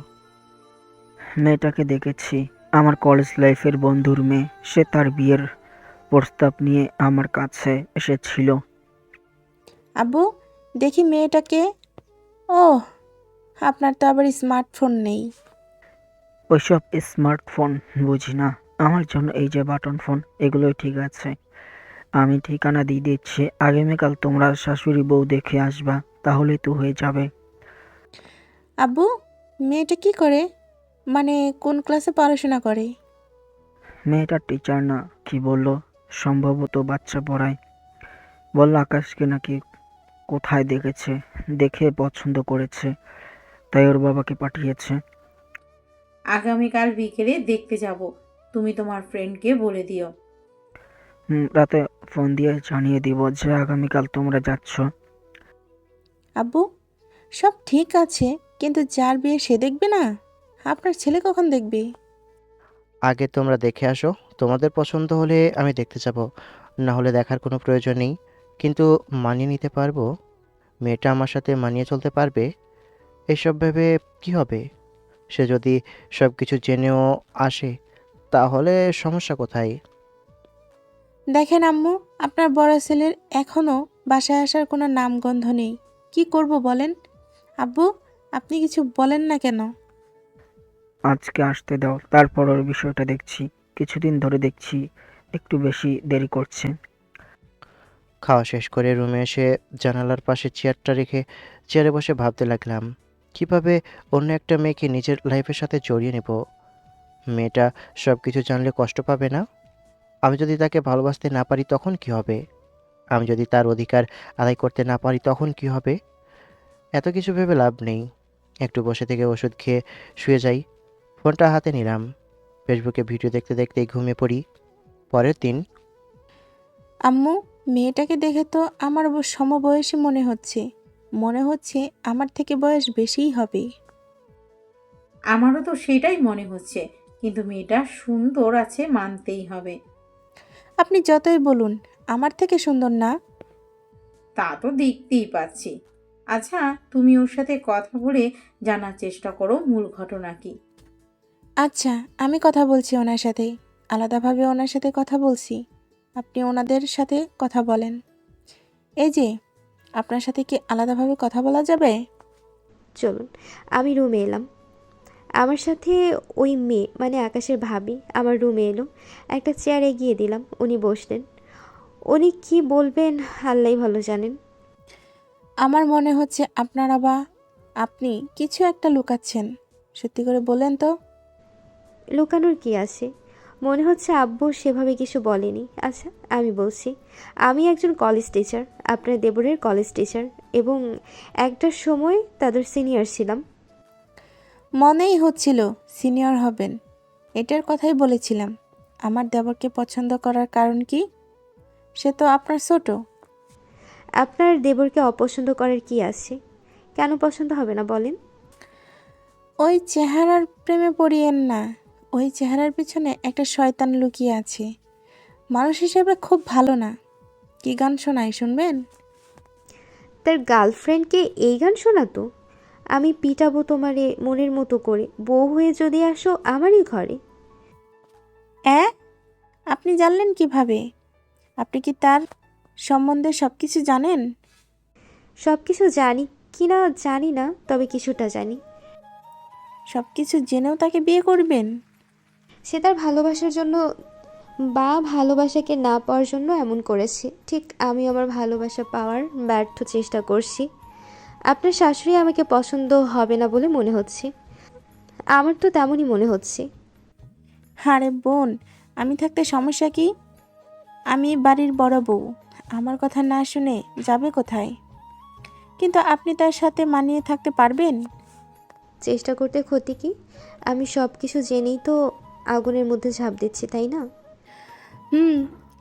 মেয়েটাকে দেখেছি, আমার কলেজ লাইফের বন্ধুর মেয়ে। সে তার বিয়ের প্রস্তাব নিয়ে আমার কাছে এসেছিল। আব্বু, দেখি মেয়েটাকে। ওহ, আপনার তো আবার স্মার্টফোন নেই। ওইসব স্মার্টফোন বুঝি না। আমার জন্য এই যে বাটন ফোন, এগুলোই ঠিক আছে। আমি ঠিকানা দিয়ে দিচ্ছি, আগামীকাল তোমরা শাশুড়ি বউ দেখে আসবা, তাহলেই তো হয়ে যাবে। আব্বু, মেয়েটা কি করে? মানে কোন ক্লাসে পড়াশোনা করে? মেয়েটা টিচার না, কি বললো, সম্ভবত বাচ্চা পড়ায়। বলল আকাশকে নাকি কোথায় দেখেছে, দেখে পছন্দ করেছে, তাই ওর বাবাকে পাঠিয়েছে। আগামীকাল বিকেলে দেখতে যাব, তুমি তোমার ফ্রেন্ডকে বলে দিও। রাতে ফোন দিয়ে জানিয়ে দিব যে আগামীকাল তোমরা যাচ্ছ। আব্বু, সব ঠিক আছে, কিন্তু যার বিয়ে সে দেখবে না? আপনার ছেলে কখন দেখবে? আগে তোমরা দেখে আসো, তোমাদের পছন্দ হলে আমি দেখতে যাব, না হলে দেখার কোনো প্রয়োজন নেই। কিন্তু মানিয়ে নিতে পারবো? মেয়েটা আমার সাথে মানিয়ে চলতে পারবে? এসব ভেবে কি হবে? সে যদি সব কিছু জেনেও আসে, তাহলে সমস্যা কোথায়? দেখেন আম্মু, আপনার বড় ছেলের এখনো বাসায় আসার কোনো নামগন্ধ নেই। কি করব বলেন? আব্বু, আপনি কিছু বলেন না কেন? আজকে আসতে দাও, তারপর ওর বিষয়টা দেখছি। কিছুদিন ধরে দেখছি একটু বেশি দেরি করছে। খাওয়া শেষ করে রুমে এসে জানালার পাশে চেয়ারটা রেখে চেয়ারে বসে ভাবতে লাগলাম, কিভাবে অন্য একটা মেয়েকে নিজের লাইফের সাথে জড়িয়ে নেব। মেয়েটা সব কিছু জানলে কষ্ট পাবে না? আমি যদি তাকে ভালোবাসতে না পারি তখন কি হবে? আমি যদি তার অধিকার আদায় করতে না পারি তখন কি হবে? এত কিছু ভেবে লাভ নেই। একটু বসে থেকে ওষুধ খেয়ে শুয়ে যাই। ফোনটা হাতে নিলাম, ফেসবুকে ভিডিও দেখতে দেখতেই ঘুমিয়ে পড়ি। পরের দিন। আম্মু, মেয়েটাকে দেখে তো আমার সমবয়সী মনে হচ্ছে। মনে হচ্ছে আমার থেকে বয়স বেশিই হবে। আমারও তো সেটাই মনে হচ্ছে, কিন্তু মেয়েটা সুন্দর আছে মানতেই হবে। আপনি যতই বলুন, আমার থেকে সুন্দর না। তা তো দেখতেই পাচ্ছি। আচ্ছা, তুমি ওর সাথে কথা বলে জানার চেষ্টা করো মূল ঘটনা কি। আচ্ছা, আমি কথা বলছি ওনার সাথে। আলাদাভাবে ওনার সাথে কথা বলছি। আপনি ওনাদের সাথে কথা বলেন। এই যে, আপনার সাথে কি আলাদাভাবে কথা বলা যাবে? চলুন, আমি রুমে এলাম। আমার সাথে ওই মেয়ে মানে আকাশের ভাবি আমার রুমে এলো। একটা চেয়ার এগিয়ে দিলাম, উনি বসলেন। উনি কি বলবেন আল্লাহই ভালো জানেন। আমার মনে হচ্ছে আপনারা বা আপনি কিছু একটা লুকাচ্ছেন। সত্যি করে বলেন তো। লুকানোর কি আছে? মনে হচ্ছে আব্বু সেভাবে কিছু বলেনি। আচ্ছা, আমি বলছি। আমি একজন কলেজ টিচার, আপনার দেবরের কলেজ টিচার, এবং একটা সময় তাদের সিনিয়র ছিলাম। মনেই হচ্ছিল সিনিয়র হবেন। এটার কথাই বলেছিলাম। আমার দেবরকে পছন্দ করার কারণ কি? সে তো আপনার ছোট। আপনার দেবরকে অপছন্দ করার কি আছে? কেন পছন্দ হবে না বলেন? ওই চেহারার প্রেমে পড়িয়েন না। ওই চেহারার পিছনে একটা শয়তান লুকিয়ে আছে। মানুষ হিসেবে খুব ভালো না। কি গান শোনাই, শুনবেন? তার গার্লফ্রেন্ডকে এই গান শোনাতো? আমি পিটাবো তোমারে মনের মতো করে, বউ হয়ে যদি আসো আমারই ঘরে। অ্যাঁ, আপনি জানলেন কিভাবে? আপনি কি তার সম্বন্ধে সব কিছু জানেন? সব কিছু জানি কি না জানি না, তবে কিছুটা জানি। সব কিছু জেনেও তাকে বিয়ে করবেন? সে তার ভালোবাসার জন্য বা ভালোবাসাকে না পাওয়ার জন্য এমন করেছে। ঠিক আমি আমার ভালোবাসা পাওয়ার ব্যর্থ চেষ্টা করছি। আপনার শাশুড়ি আমাকে পছন্দ হবে না বলে মনে হচ্ছে। আমার তো তেমনই মনে হচ্ছে। আরে বোন, আমি থাকতে সমস্যা কি? আমি বাড়ির বড় বউ। আমার কথা না শুনে যাবে কোথায়? কিন্তু আপনি তার সাথে মানিয়ে থাকতে পারবেন? চেষ্টা করতে ক্ষতি কি? আমি সব কিছু জেনেই তো আগুনের মধ্যে ঝাঁপ দিচ্ছি, তাই না? হুম,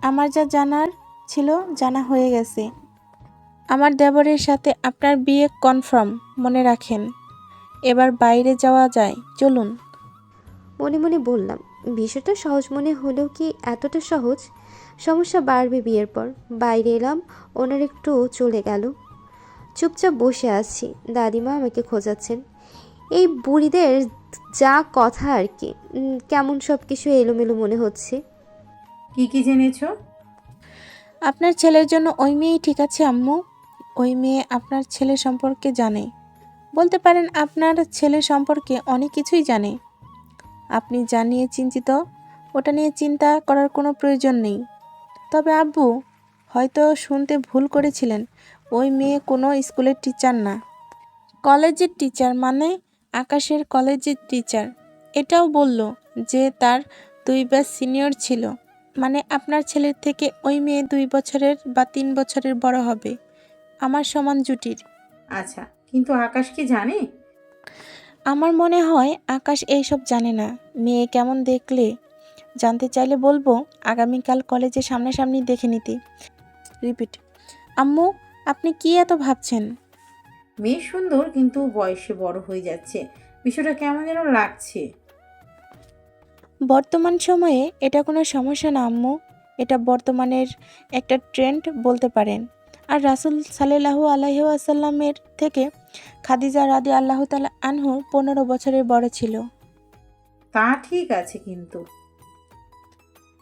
আমার যা জানার ছিল জানা হয়ে গেছে। আমার দেবরের সাথে আপনার বিয়ে কনফার্ম, মনে রাখেন। এবার বাইরে যাওয়া যায়, চলুন। মনে মনে বললাম, বিষয়টা সহজ মনে হলেও কি এতটা সহজ? সমস্যা বাড়বে বিয়ের পর। বাইরে এলাম, ওনার একটু চলে গেল। চুপচাপ বসে আছি, দাদিমা আমাকে খোঁজাচ্ছেন। এই বুড়িদের যা কথা আর কি। কেমন সব কিছু এলোমেলো মনে হচ্ছে। কি কি জেনেছো? আপনার ছেলের জন্য ওই মেয়েই ঠিক আছে আম্মু। ওই মেয়ে আপনার ছেলে সম্পর্কে জানে। বলতে পারেন আপনার ছেলে সম্পর্কে অনেক কিছুই জানে। আপনি যা নিয়ে চিন্তিত, ওটা নিয়ে চিন্তা করার কোনো প্রয়োজন নেই। তবে আব্বু, হয়তো শুনতে ভুল করেছিলেন। ওই মেয়ে কোনো স্কুলের টিচার না। কলেজের টিচার মানে আকাশের কলেজের টিচার। এটাও বলল যে তার 2 ব্যাচ সিনিয়র ছিল। মানে আপনার ছেলের থেকে ওই মেয়ে 2 বছরের বা 3 বছরের বড় হবে। আমার সমান জুটির। আচ্ছা, কিন্তু আকাশ কি জানে? আমার মনে হয় আকাশ এইসব জানে না। মেয়ে কেমন দেখলে জানতে চাইলে বলবো আগামীকাল কলেজে সামনাসামনি দেখে নিতে। রিপিট। আম্মু, আপনি কি এত ভাবছেন? মেয়ে সুন্দর, কিন্তু বয়সে বড় হয়ে যাচ্ছে। বিষয়টা কেমন যেন লাগছে। বর্তমান সময়ে এটা কোনো সমস্যা না আম্মু। এটা বর্তমানের একটা ট্রেন্ড বলতে পারেন। আর রাসূল সাল্লাল্লাহু আলাইহি ওয়াসাল্লামের থেকে খাদিজা রাদিয়াল্লাহু তাআলা আনহু 15 বছরের বড় ছিল। তা ঠিক আছে, কিন্তু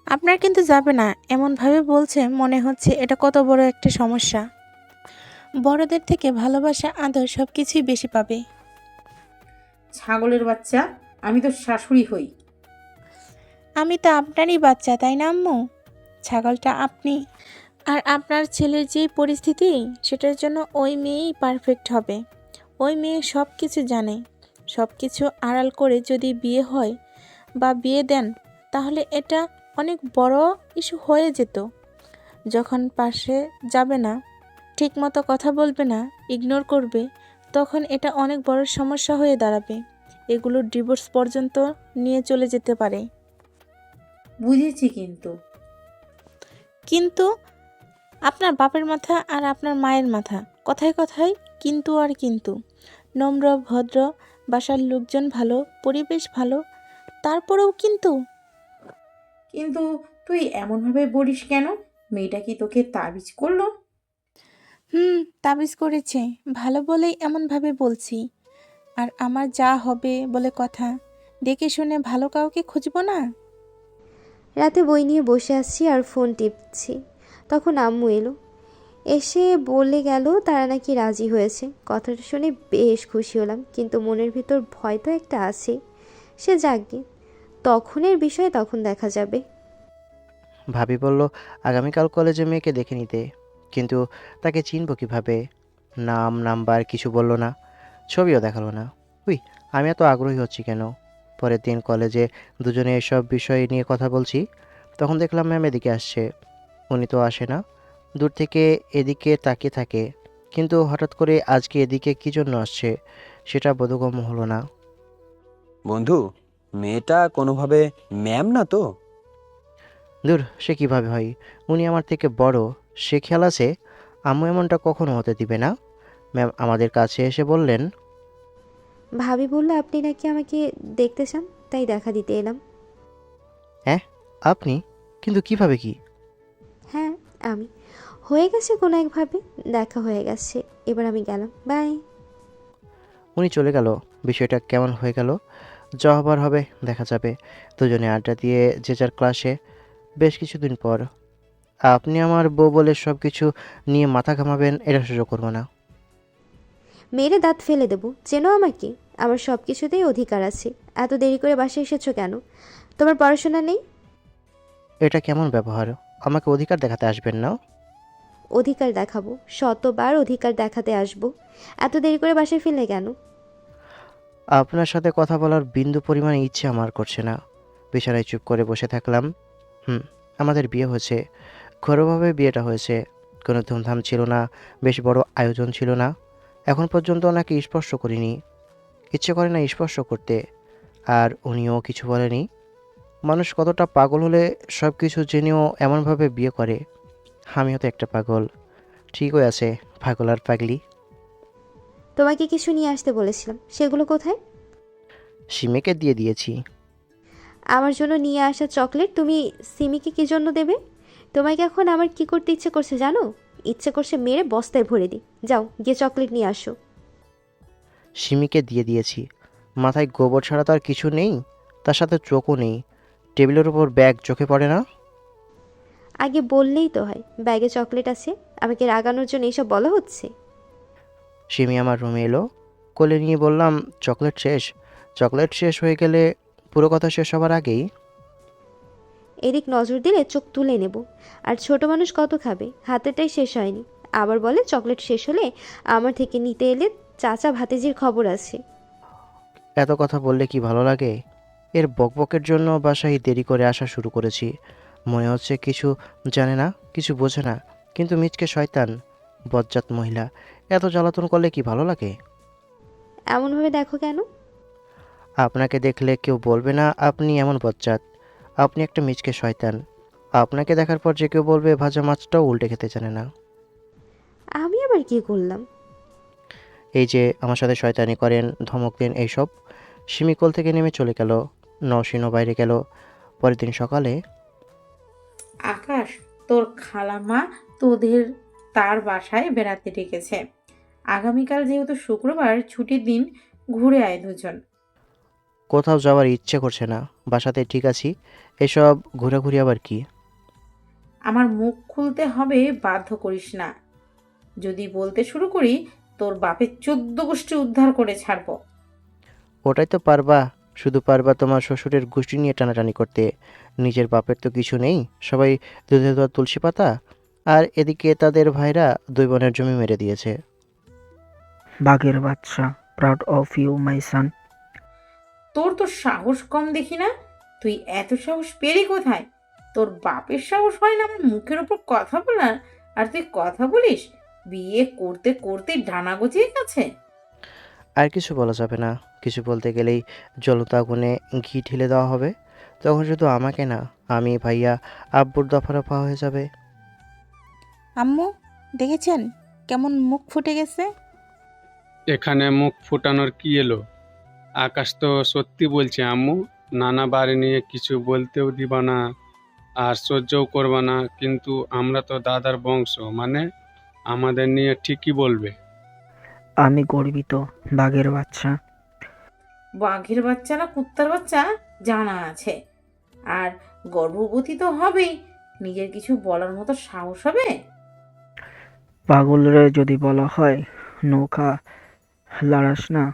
আপনার কিন্তু যাবে না এমনভাবে বলছে, মনে হচ্ছে এটা কত বড় একটা সমস্যা। বড়দের থেকে ভালোবাসা, আদর সব কিছুই বেশি পাবে। ছাগলের বাচ্চা, আমি তো শাশুড়ি হই। আমি তো আপনারই বাচ্চা, তাই না আম্মু? ছাগলটা আপনি। আর আপনার ছেলের যে পরিস্থিতি, সেটার জন্য ওই মেয়েই পারফেক্ট হবে। ওই মেয়ে সব কিছু জানে। সব কিছু আড়াল করে যদি বিয়ে হয় বা বিয়ে দেন, তাহলে এটা অনেক বড় ইস্যু হয়ে যেত। যখন পাশে যাবে না, ঠিকমতো কথা বলবে না, ইগনোর করবে, তখন এটা অনেক বড় সমস্যা হয়ে দাঁড়াবে। এগুলো ডিভোর্স পর্যন্ত নিয়ে চলে যেতে পারে। বুঝেছি, কিন্তু কিন্তু আপনার বাপের মাথা আর আপনার মায়ের মাথা, কথায় কথায় কিন্তু আর কিন্তু। নম্র ভদ্র, বাসার লোকজন ভালো, পরিবেশ ভালো, তারপরেও কিন্তু। কিন্তু তুই এমনভাবে বলিস কেন? মেয়েটা কি তোকে তাবিজ করলো? তাবিজ করেছে, ভালো বলেই এমনভাবে বলছি। আর আমার যা হবে বলে কথা, দেখে শুনে ভালো কাউকে খুঁজবো না? রাতে বই নিয়ে বসে আছি আর ফোন টিপছি, তখন আম্মু এলো। এসে বলে গেল তারা নাকি রাজি হয়েছে। কথাটা শুনে বেশ খুশি হলাম, কিন্তু মনের ভিতর ভয় তো একটা আছে। সে যাকগে, তখনের বিষয় তখন দেখা যাবে। ভাবি বলল আগামীকাল কলেজে মেয়েকে দেখে নিতে, কিন্তু তাকে চিনব কিভাবে? নাম নাম্বার কিছু বলল না, ছবিও দেখালো না। উই, আমি এত আগ্রহী হচ্ছি কেন? পরের দিন কলেজে দুজনে এসব বিষয় নিয়ে কথা বলছি, তখন দেখলাম ম্যাম এদিকে আসছে। উনি তো আসে না, দূর থেকে এদিকে তাকিয়ে থাকে, কিন্তু হঠাৎ করে আজকে এদিকে কী জন্য আসছে সেটা বোধগম্য হলো না। বন্ধু, মেয়েটা কোনোভাবে ম্যাম না তো? দূর, সে কিভাবে হয়? উনি আমার থেকে বড়, সে খেয়াল আছে? আম্মু এমনটা কখনো হতে দিবে না। ম্যাম আমাদের কাছে এসে বললেন, ভাবি বলল আপনি নাকি আমাকে দেখতে চান, তাই দেখা দিতে এলাম। হ্যাঁ আপনি? কিন্তু কিভাবে কি? হ্যাঁ, আমি। হয়ে গেছে কোনো একভাবে, দেখা হয়ে গেছে। এবার আমি গেলাম, বাই। উনি চলে গেল। বিষয়টা কেমন হয়ে গেল যা হবার হবে দেখা যাবে। দুজনে আড্ডা দিয়ে যে যার ক্লাসে। বেশ কিছুদিন পর, আপনি আমার বউ বলে সব কিছু নিয়ে মাথা ঘামাবেন এটা সহ্য করবো না। মেরে দাঁত ফেলে দেবো, চেনো আমাকে? আমার সব কিছুতেই অধিকার আছে। এত দেরি করে বাসায় এসেছো কেন? তোমার পড়াশোনা নেই? এটা কেমন ব্যবহার? আমাকে অধিকার দেখাতে আসবেন না। অধিকার দেখাবো, শতবার অধিকার দেখাতে আসবো। এত দেরি করে বাসায় ফিরলে কেন? আপনার সাথে কথা বলার বিন্দু পরিমাণ ইচ্ছে আমার করছে না। বিছানায় চুপ করে বসে থাকলাম। হুম, আমাদের বিয়ে হয়েছে, ঘরোয়াভাবে বিয়েটা হয়েছে। কোনো ধুমধাম ছিল না, বেশ বড় আয়োজন ছিল না। এখন পর্যন্ত ওনাকে স্পর্শ করিনি, ইচ্ছে করে না স্পর্শ করতে। আর উনিও কিছু বলেনি। মানুষ কতটা পাগল হলে সব কিছু জেনেও এমনভাবে বিয়ে করে। আমিও তো একটা পাগল। ঠিকই আছে, পাগল আর পাগলি। তোমাকে কিছু নিয়ে আসতে বলেছিলাম, সেগুলো কোথায়? সিমিকে দিয়ে দিয়েছি। আমার জন্য নিয়ে আসা চকলেট তুমি সিমিকে কি জন্য দেবে? তোমাকে এখন আমার কি করতে ইচ্ছে করছে জানো? ইচ্ছে করছে মেরে বস্তায় ভরে দিই। যাও গিয়ে চকলেট নিয়ে আসো। সিমিকে দিয়ে দিয়েছি। মাথায় গোবর ছাড়া তো আর কিছু নেই, তার সাথে চোখও নেই। টেবিলের উপর ব্যাগ চোখে পড়ে না? আগে বললেই তো হয় ব্যাগে চকলেট আছে। আমাকে রাগানোর জন্য এইসব বলা হচ্ছে? সিমি আমার রুমে এলো, কোলে নিয়ে বললাম চকলেট শেষ। চকলেট শেষ হয়ে গেলে, পুরো কথা শেষ হবার আগেই, এদিক নজর দিলে চোখ তুলে নেব। আর ছোট মানুষ কত খাবে, হাতেরটাই শেষ হয়নি। আবার বলে চকলেট শেষ হলে আমার থেকে নিতে এলে চাচা ভাতিজির খবর আছে। এত কথা বললে কি ভালো লাগে? এর বকবকের জন্য বাসায় দেরি করে আসা শুরু করেছি। মনে হচ্ছে কিছু জানে না, কিছু বোঝে না, কিন্তু মিচকে শয়তান, বজ্জাত মহিলা। এত জ্বালাতন করলে কি ভালো লাগে? এমনভাবে দেখো কেন? আপনাকে দেখলে কেউ বলবে না আপনি এমন বজ্জাত? আপনি একটা মিচকে শয়তান। আপনাকে দেখার পর যে কেউ বলবে ভাজা মাছটাও উল্টে খেতে জানে না। আমি আবার কি করলাম? এই যে আমার সাথে শয়তানি করেন, ধমক দেন, এইসব। সিমি কোল থেকে নেমে চলে গেল। নওশিনও বাইরে গেল। পরের দিন সকালে, আকাশ, তোর খালাম্মা তোদের তার বাসায় বেড়াতে ডেকেছে। আগামীকাল যেহেতু শুক্রবার ছুটির দিন, ঘুরে আয় দুজন। কোথাও যাওয়ার ইচ্ছে করছে না, বাসাতে ঠিক আছি। এসব ঘোরাঘুরি আবার কি? আমার মুখ খুলতে হবে বাধ্য করিস না। যদি বলতে শুরু করি, তোর বাপের 14 গোষ্ঠী উদ্ধার করে ছাড়বো। ওটাই তো পারবা, শুধু পারবা তোমার শ্বশুরের গোষ্ঠী নিয়ে টানাটানি করতে। নিজের বাপের তো কিছু নেই, সবাই দুধে দেওয়া তুলসী পাতা। আর এদিকে তাদের ভাইরা 2 বোনের জমি মেরে দিয়েছে। বাঘের বাচ্চা, প্রাউড অফ ইউ মাই সান। তোর তো সাহস কম দেখি না। তুই এত সাহস পেলি কোথায়? তোর বাপের সাহস হয় না আমার মুখের ওপর কথা বলার, আর তুই কথা বলিস? বিয়ে করতে করতে ডানা গজিয়ে গেছে। আর কিছু বলা যাবে না, কিছু বলতে গেলেই জ্বলন্ত আগুনে ঘি ঢেলে দেওয়া হবে। তখন শুধু আমাকে না, আমি ভাইয়া আব্বুর দফা রফা হয়ে যাবে। আম্মু দেখেছেন কেমন মুখ ফুটে গেছে? এখানে মুখ ফুটানোর কি এলো? আকাশ তো সত্যি বলছে আম্মু, নানা বাড়ি নিয়ে কিছু বলতেও দিবা না আর সহ্যও করবা না, কিন্তু আমরা তো দাদার বংশ, মানে আমাদের নিয়ে ঠিকই বলবে। আমি গর্বিত বাঘের বাচ্চা। বাঘের বাচ্চা না কুত্তার বাচ্চা জানা আছে। আর গর্ভবতী তো হবেই, নিজের কিছু বলার মতো সাহস হবে? পাগলরে যদি বলা হয় নৌকা লাড়াস না,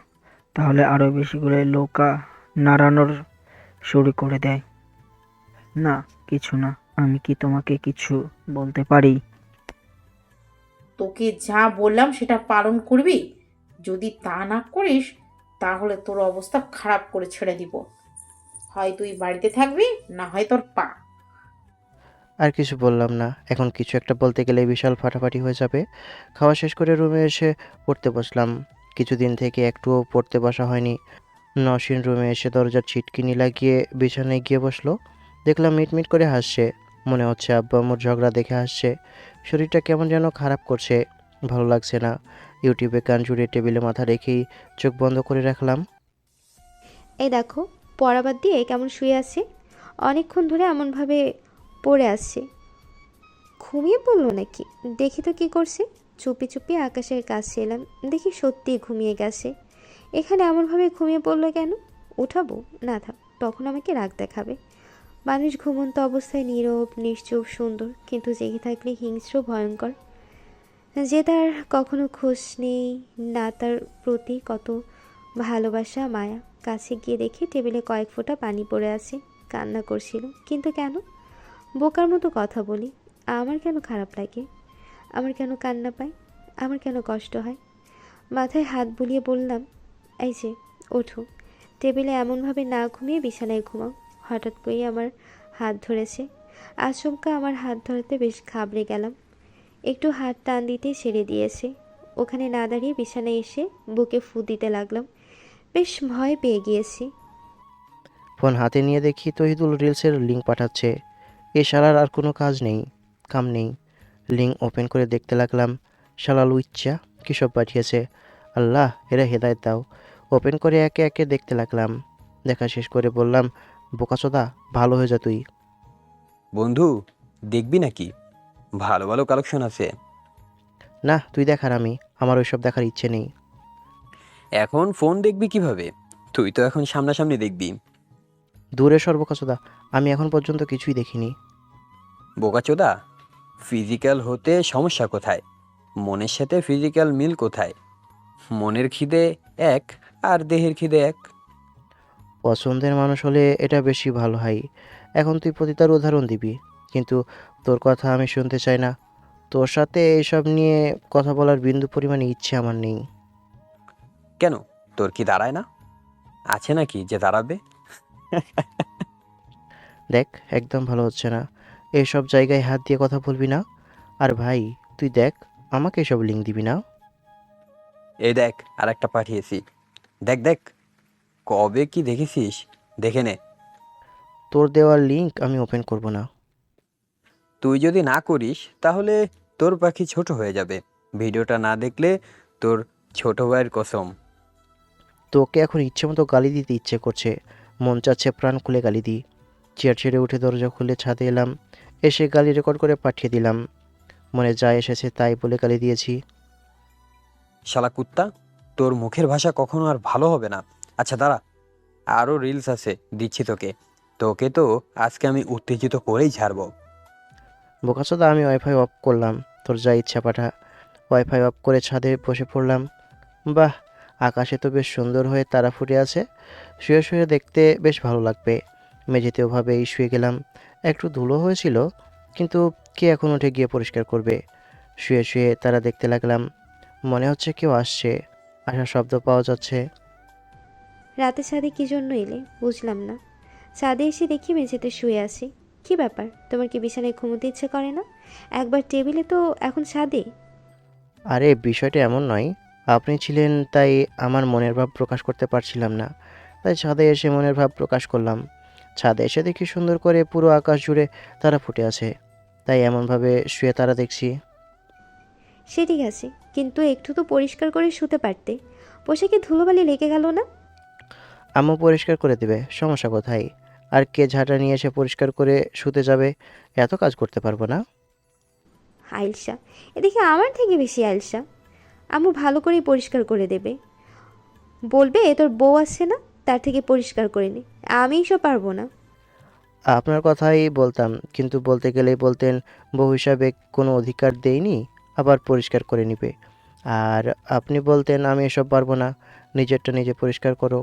তাহলে আরো বেশি করে নৌকা নাড়ানোর শুরু করে দেয়। না, কিছু না। আমি কি তোমাকে কিছু বলতে পারি? তোকে যা বললাম সেটা পালন করবি। যদি তা না করিস তাহলে তোর অবস্থা খারাপ করে ছেড়ে দিব। হয় তুই বাড়িতে থাকবি, না হয় তোর পা। আর কিছু বললাম না, এখন কিছু একটা বলতে গেলে বিশাল ফাটাফাটি হয়ে যাবে। খাওয়া শেষ করে রুমে এসে পড়তে বসলাম। কিছুদিন থেকে একটুও পড়তে বসা হয়নি। নসীন রুমে এসে দরজার ছিটকিনি লাগিয়ে বিছানায় গিয়ে বসলো। দেখলাম মিটমিট করে হাসছে। মনে হচ্ছে আব্বু আম্মুর ঝগড়া দেখে হাসছে। শরীরটা কেমন যেন খারাপ করছে, ভালো লাগছে না। ইউটিউবে গান জুড়ে টেবিলে মাথা রেখেই চোখ বন্ধ করে রাখলাম। এই দেখো, পড়া বাদ দিয়ে কেমন শুয়ে আছে। অনেকক্ষণ ধরে এমনভাবে পড়ে আসছে। ঘুমিয়ে পড়লো নাকি? দেখি তো কি করছে। চুপি চুপি আকাশের কাছে এলাম, দেখি সত্যিই ঘুমিয়ে গেছে। এখানে এমনভাবে ঘুমিয়ে পড়লো কেন? উঠাবো? না থাক, তখন আমাকে রাগ দেখাবে। মানুষ ঘুমন্ত অবস্থায় নীরব নিশ্চুপ সুন্দর, কিন্তু জেগে থাকলে হিংস্র ভয়ঙ্কর। যে তার কখনো খোঁজ নেই, না তার প্রতি কত ভালোবাসা মায়া। কাছে গিয়ে দেখি টেবিলে কয়েক ফোঁটা পানি পড়ে আছে। কান্না করছিল, কিন্তু কেন? বোকার মতো কথা বলি। আমার কেন খারাপ লাগে? আমার কেন কান্না পায়? আমার কেন কষ্ট হয়? মাথায় হাত বুলিয়ে বললাম, এই যে ওঠো, টেবিলে এমনভাবে না ঘুমিয়ে বিছানায় ঘুমাও। হঠাৎ করেই আমার হাত ধরেছে। আচমকা আমার হাত ধরাতে বেশ ঘাবড়ে গেলাম। একটু হাত টান দিতে ছেড়ে দিয়েছে। ওখানে না দাঁড়িয়ে বিছানায় এসে বুকে ফু দিতে লাগলাম। বেশ ভয় পেয়ে গিয়েছি। ফোন হাতে নিয়ে দেখি তহিদুল রিলসের লিঙ্ক পাঠাচ্ছে। এ শালার আর কোনো কাজ নেই, কাম নেই। লিঙ্ক ওপেন করে দেখতে লাগলাম। শালা লুইচ্চা কী সব পাঠিয়েছে! আল্লাহ, এরা হেদায়েত দাও। ওপেন করে একে একে দেখতে লাগলাম। দেখা শেষ করে বললাম, বোকাচোদা, ভালো হয়ে যা তুই। বন্ধু, দেখবি নাকি? ভালো ভালো কালেকশন আছে। না, তুই দেখার, আমার ওইসব দেখার ইচ্ছে নেই। এখন ফোন দেখবি কিভাবে? তুই তো এখন সামনাসামনি দেখবি। দূরে সর বোকাচোদা, আমি এখন পর্যন্ত কিছুই দেখিনি। বোকাচোদা, ফিজিক্যাল হতে সমস্যা কোথায়? মনের সাথে ফিজিক্যাল মিল কোথায়? মনের খিদে এক আর দেহের খিদে এক। পছন্দের মানুষ হলে এটা বেশি ভালো হয়। এখন তুই পতিতার উদাহরণ দিবি, কিন্তু তোর কথা আমি শুনতে চাই না। তোর সাথে এইসব নিয়ে কথা বলার বিন্দু পরিমাণে ইচ্ছে আমার নেই। কেন, তোর কি দাঁড়ায় না? আছে নাকি যে দাঁড়াবে? দেখ, একদম ভালো হচ্ছে না। এইসব জায়গায় হাত দিয়ে কথা বলবি না। আর ভাই, তুই দেখ, আমাকে এসব লিঙ্ক দিবি না। এই দেখ, আর একটা পাঠিয়েছি। দেখ দেখ, কবে কি দেখেছিস? দেখে নে। তোর দেওয়ার লিঙ্ক আমি ওপেন করব না। তুই যদি না করিস তাহলে তোর পাখি ছোট হয়ে যাবে। ভিডিওটা না দেখলে তোর ছোট ভাইয়ের কসম। তোকে এখন ইচ্ছে মতো গালি দিতে ইচ্ছে করছে। মন চাচ্ছে প্রাণ খুলে গালি দিই। চেয়ার ছেড়ে উঠে দরজা খুলে ছাদে এলাম। এসে গালি রেকর্ড করে পাঠিয়ে দিলাম। মনে যা এসেছে তাই বলে গালি দিয়েছি। শালা কুত্তা, তোর মুখের ভাষা কখনো আর ভালো হবে না। আচ্ছা দাঁড়া, আরও রিলস আছে, দিচ্ছি তোকে। তোকে তো আজকে আমি উত্তেজিত করেই ছাড়বো। বোকাচোদা, আমি ওয়াইফাই অফ করলাম, তোর যা ইচ্ছা পাঠা। ওয়াইফাই অফ করে ছাদে বসে পড়লাম। বাহ, আকাশে তো বেশ সুন্দর হয়ে তারা ফুটে আছে। শুয়ে শুয়ে দেখতে বেশ ভালো লাগবে। মেঝেতে ওভাবেই শুয়ে গেলাম। একটু ধুলো হয়েছিল, কিন্তু কে এখন উঠে গিয়ে পরিষ্কার করবে। শুয়ে শুয়ে তারা দেখতে লাগলাম। মনে হচ্ছে কেউ আসছে, আসার শব্দ পাওয়া যাচ্ছে। রাতে ছাদে কি জন্য এলে বুঝলাম না। ছাদে এসে দেখি মেঝেতে শুয়ে আছি। কি ব্যাপার, তোমার কি বিছানায় ঘুমোতে ইচ্ছে করে না? একবার টেবিলে তো, এখন ছাদে। আরে, বিষয়টা এমন নয়। আপনি ছিলেন তাই আমার মনের ভাব প্রকাশ করতে পারছিলাম না, তাই ছাদে এসে মনের ভাব প্রকাশ করলাম। ছাদে এসে দেখি সুন্দর করে পুরো আকাশ জুড়ে তারা ফুটে আছে, তাই এমনভাবে শুয়ে তারা দেখছি। সে ঠিক আছে, কিন্তু একটু তো পরিষ্কার করে শুতে পারতে। পোশাকে ধুলোবালি লেগে গেল না? আম্মু পরিষ্কার করে দেবে, সমস্যা কোথায়? আর কে ঝাঁটা নিয়ে এসে পরিষ্কার করে শুতে যাবে? এত কাজ করতে পারবো না। আইলসা, এদিকে আমার থেকে বেশি আইলসা। আম্মু ভালো করেই পরিষ্কার করে দেবে, বলবে তোর বউ আছে না, তার থেকে পরিষ্কার করে নে। আমি এসব পারবো না। আপনার কথাই বলতাম, কিন্তু বলতে গেলেই বলতেন বউ হিসাবে কোনো অধিকার দেইনি, আবার পরিষ্কার করে নিবে। আর আপনি বলতেন আমি এসব পারবো না, নিজেরটা নিজে পরিষ্কার করো।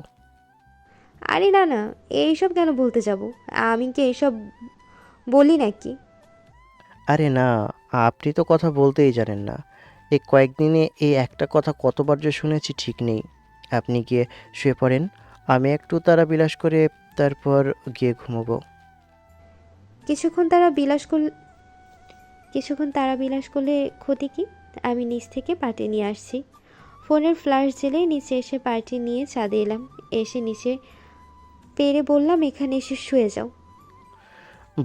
আরে না না, এইসব কেন বলতে যাব? আমি কি এইসব বলি নাকি? আরে না, আপনি তো কথা বলতেই জানেন না। এই কয়েকদিনে এই একটা কথা কতবার যে শুনেছি ঠিক নেই। আপনি গিয়ে শুয়ে পড়েন, আমি একটু তারা বিলাস করে তারপর গিয়ে ঘুমোবো। কিছুক্ষণ তারা বিলাস করলে ক্ষতি কি? আমি নিচ থেকে পার্টি নিয়ে আসছি। ফোনের ফ্ল্যাশ জেলে নিচে এসে পার্টি নিয়ে ছাদে এলাম। এসে নিচে পেরে বললাম, এখানে এসে শুয়ে যাও।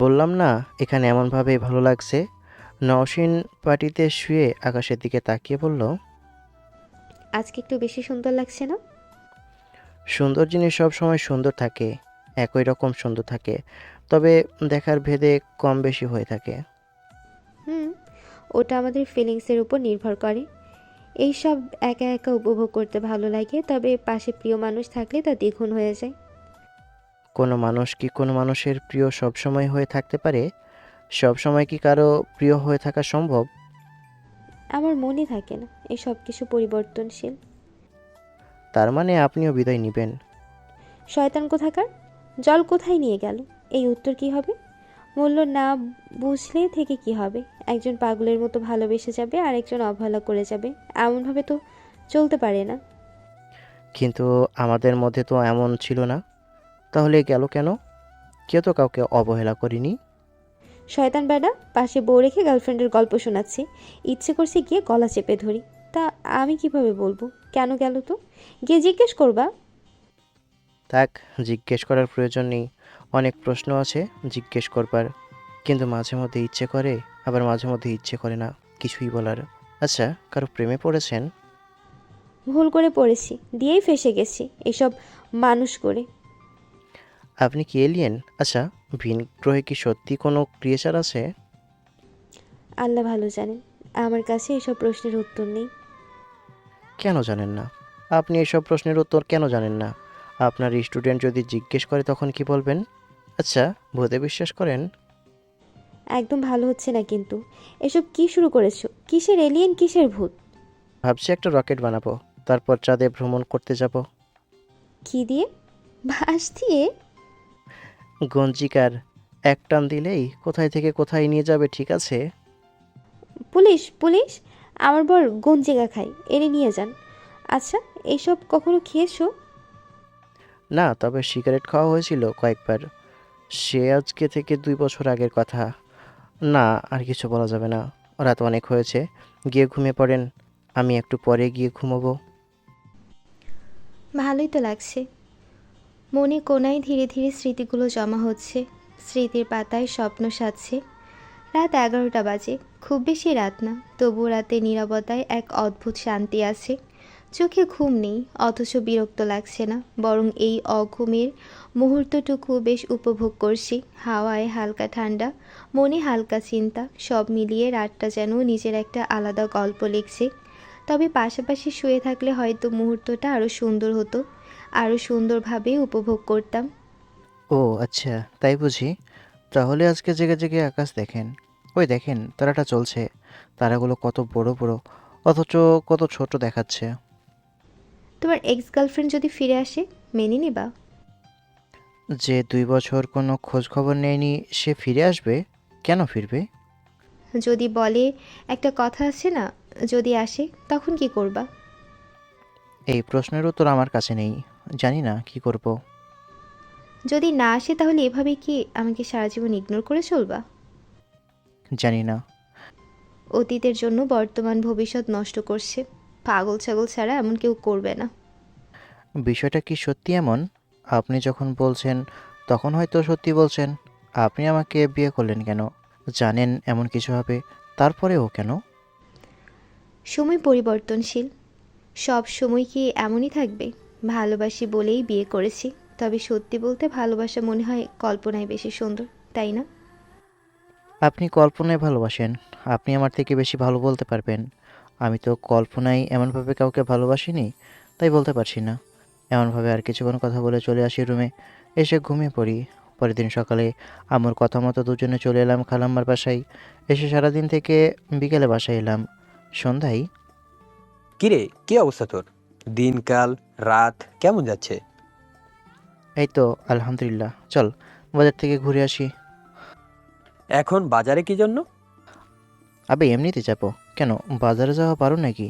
বললাম না এখানে এমনভাবেই ভালো লাগছে। নওশিন পাটিতে শুয়ে আকাশের দিকে তাকিয়ে বলল, আজকে একটু বেশি সুন্দর লাগছে না? সুন্দর জিনিস সব সময় সুন্দর থাকে, একই রকম সুন্দর থাকে, তবে দেখার ভেদে কম বেশি হয়ে থাকে। হুম, ওটা আমাদের ফিলিংসের উপর নির্ভর করে। এইসব একা একা উপভোগ করতে ভালো লাগে, তবে পাশে প্রিয় মানুষ থাকলে তা দ্বিগুণ হয়ে যায়। কোনো মানুষ কি কোনো মানুষের প্রিয় সবসময় হয়ে থাকতে পারে? সব সময় কি কারো প্রিয় হয়ে থাকা সম্ভব? আমার মনে থাকে না, এই সব কিছু পরিবর্তনশীল। তার মানে আপনিও বিদায় নেবেন? শয়তান কোথাকার! জল কোথায় নিয়ে গেল? এই উত্তর কি হবে? মূল্য না বুঝলে থেকে কি হবে? একজন পাগলের মতো ভালোবেসে যাবে, আর একজন অবহেলা করে যাবে। এমনভাবে তো চলতে পারে না। কিন্তু আমাদের মধ্যে তো এমন ছিল না, তাহলে গেল কেন? কেউ তো কাউকে অবহেলা করিনি। শয়তান বেডা, পাশে বউ রেখে গার্লফ্রেন্ডের গল্প শোনাচ্ছে। ইচ্ছে করছে গিয়ে গলা চেপে ধরি। তা আমি কিভাবে বলবো কেন গেল? তো গিয়ে জিজ্ঞেস করবা। থাক, জিজ্ঞেস করার প্রয়োজন নেই। অনেক প্রশ্ন আছে জিজ্ঞেস করবার, কিন্তু মাঝে মধ্যে ইচ্ছে করে, আবার মাঝে মধ্যে ইচ্ছে করে না কিছুই বলার। আচ্ছা, কারো প্রেমে পড়েছেন? ভুল করে পড়েছি, দিয়েই ফেসে গেছি এসব মানুষ করে। আপনি কি এলিয়েন? আচ্ছা, ভিন গ্রহে কি সত্যি কোনো ক্রিয়েচার আছে? আল্লাহ ভালো জানেন, আমার কাছে এসব প্রশ্নের উত্তর নেই। কেন জানেন না? আপনি এসব প্রশ্নের উত্তর কেন জানেন না? আপনার স্টুডেন্ট যদি জিজ্ঞেস করে তখন কি বলবেন? আচ্ছা, ভূতে বিশ্বাস করেন? একদম ভালো হচ্ছে না কিন্তু। এসব কি শুরু করেছো? কিসের এলিয়েন, কিসের ভূত? ভাবছি একটা রকেট বানাবো, তারপর চাঁদে ভ্রমণ করতে যাব। কি দিয়ে? বাঁশ দিয়ে? গঞ্জিকার এক টান দিলেই কোথায় থেকে কোথায় নিয়ে যাবে, ঠিক আছে? পুলিশ পুলিশ, আমার বর গঞ্জিকা খায়, এনে নিয়ে যান। আচ্ছা, এইসব কখনো খেয়েছো? না, তবে সিগারেট খাওয়া হয়েছিল কয়েকবার। সে আজকে থেকে 2 বছর আগের কথা। না, আর কিছু বলা যাবে না। রাত অনেক হয়েছে, গিয়ে ঘুমিয়ে পড়েন, আমি একটু পরে গিয়ে ঘুমোবো। ভালোই তো লাগছে। মনে কোনায় ধীরে ধীরে স্মৃতিগুলো জমা হচ্ছে। স্মৃতির পাতায় স্বপ্ন সাজছে। রাত 11টা বাজে। খুব বেশি রাত না, তবু রাতে নীরবতায় এক অদ্ভুত শান্তি আছে। চোখে ঘুম নেই, অথচ বিরক্ত লাগছে না, বরং এই অঘুমের মুহূর্তটুকু বেশ উপভোগ করছি। হাওয়ায় হালকা ঠান্ডা, মনে হালকা চিন্তা, সব মিলিয়ে রাতটা যেন নিজের একটা আলাদা গল্প লিখছে। তবে পাশাপাশি শুয়ে থাকলে হয়তো মুহূর্তটা আরও সুন্দর হতো, আরও সুন্দরভাবে উপভোগ করতাম। ও আচ্ছা, তাই বুঝি? তাহলে আজকে জেগে জেগে আকাশ দেখেন। ওই দেখেন, তারাটা চলছে। তারাগুলো কত বড় বড়, অথচ কত ছোট দেখাচ্ছে। তোমার এক্স গার্লফ্রেন্ড যদি ফিরে আসে, মেনে নিবা? যে 2 বছর কোনো খোঁজ খবর নেয়নি সে ফিরে আসবে? কেন ফিরবে? যদি বলে, একটা কথা আছে না, যদি আসে তখন কি করবা? এই প্রশ্নের উত্তর আমার কাছে নেই, জানি না কি করব। যদি না আসে তাহলে এভাবে কি আমাকে সারা জীবন ইগনোর করে চলবা? জানি না। অতীতের জন্য বর্তমান ভবিষ্যৎ নষ্ট করছে। পাগল ছাগল ছাড়া এমন কেউ করবে না। বিষয়টা কি সত্যি এমন? আপনি যখন বলছেন তখন হয়তো সত্যি বলছেন। আপনি আমাকে বিয়ে করলেন কেন? জানেন এমন কিছু হবে, তারপরেও কেন? সময় পরিবর্তনশীল, সব সময় কি এমনই থাকবে? ভালোবাসি বলেই বিয়ে করেছি, তবে সত্যি বলতে ভালোবাসা মনে হয় কল্পনায় বেশি সুন্দর, তাই না? আপনি কল্পনায় ভালোবাসেন, আপনি আমার থেকে বেশি ভালো বলতে পারবেন। আমি তো কল্পনায় এমনভাবে কাউকে ভালোবাসিনি, তাই বলতে পারছি না। এমনভাবে আর কিছুক্ষণ কথা বলে চলে আসি রুমে, এসে ঘুমিয়ে পড়ি। পরের দিন সকালে আম্মুর কথা মতো দুজনে চলে এলাম খালাম্মার বাসায়। এসে সারাদিন থেকে বিকেলে বাসায় এলাম। সন্ধ্যায় কিরে, কি অবস্থা তোর? দিনকাল রাত কেমন যাচ্ছে? এই তো আলহামদুলিল্লাহ, চল বাজার থেকে ঘুরে আসি। এখন বাজারে কি জন্য? আবে এমনিতে যাবো, কেন বাজারে যাওয়া পারো নাকি?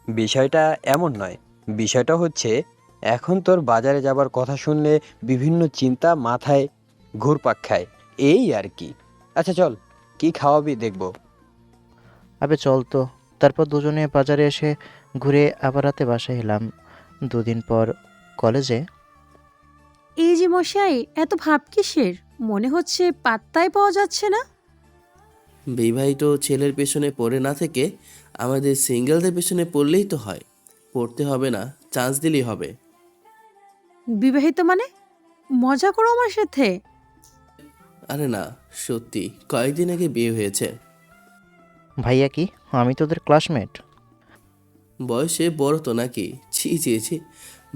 বিষয়টা এমন নয়। বিষয়টা হচ্ছে, এখন তোর বাজারে যাবার কথা শুনলে বিভিন্ন চিন্তা মাথায় ঘুরপাক খায়, এই আর কি। আচ্ছা চল, কি খাওয়াবি দেখবো। আবে চল তো। তারপর দুজনে বাজারে এসে ঘুরে আবার রাতে বাসায় এলাম। দুদিন পর কলেজে। এই যে মশাই, এত ভাব কিসের? মনে হচ্ছে পাত্তাই পাওয়া যাচ্ছে না। বিবাহিত ছেলের পেছনে পড়ে না থেকে আমাদের সিঙ্গেলদের পেছনে পড়লেই তো হয়। পড়তে হবে না, চান্স দিলেই হবে। বিবাহিত মানে? মজা করো আমার সাথে? আরে না, সত্যি কয়েকদিন আগে বিয়ে হয়েছে। ভাইয়া কি? আমি তোদের ক্লাসমেট। বয়সে বড় তো নাকি? ছি ছি ছি।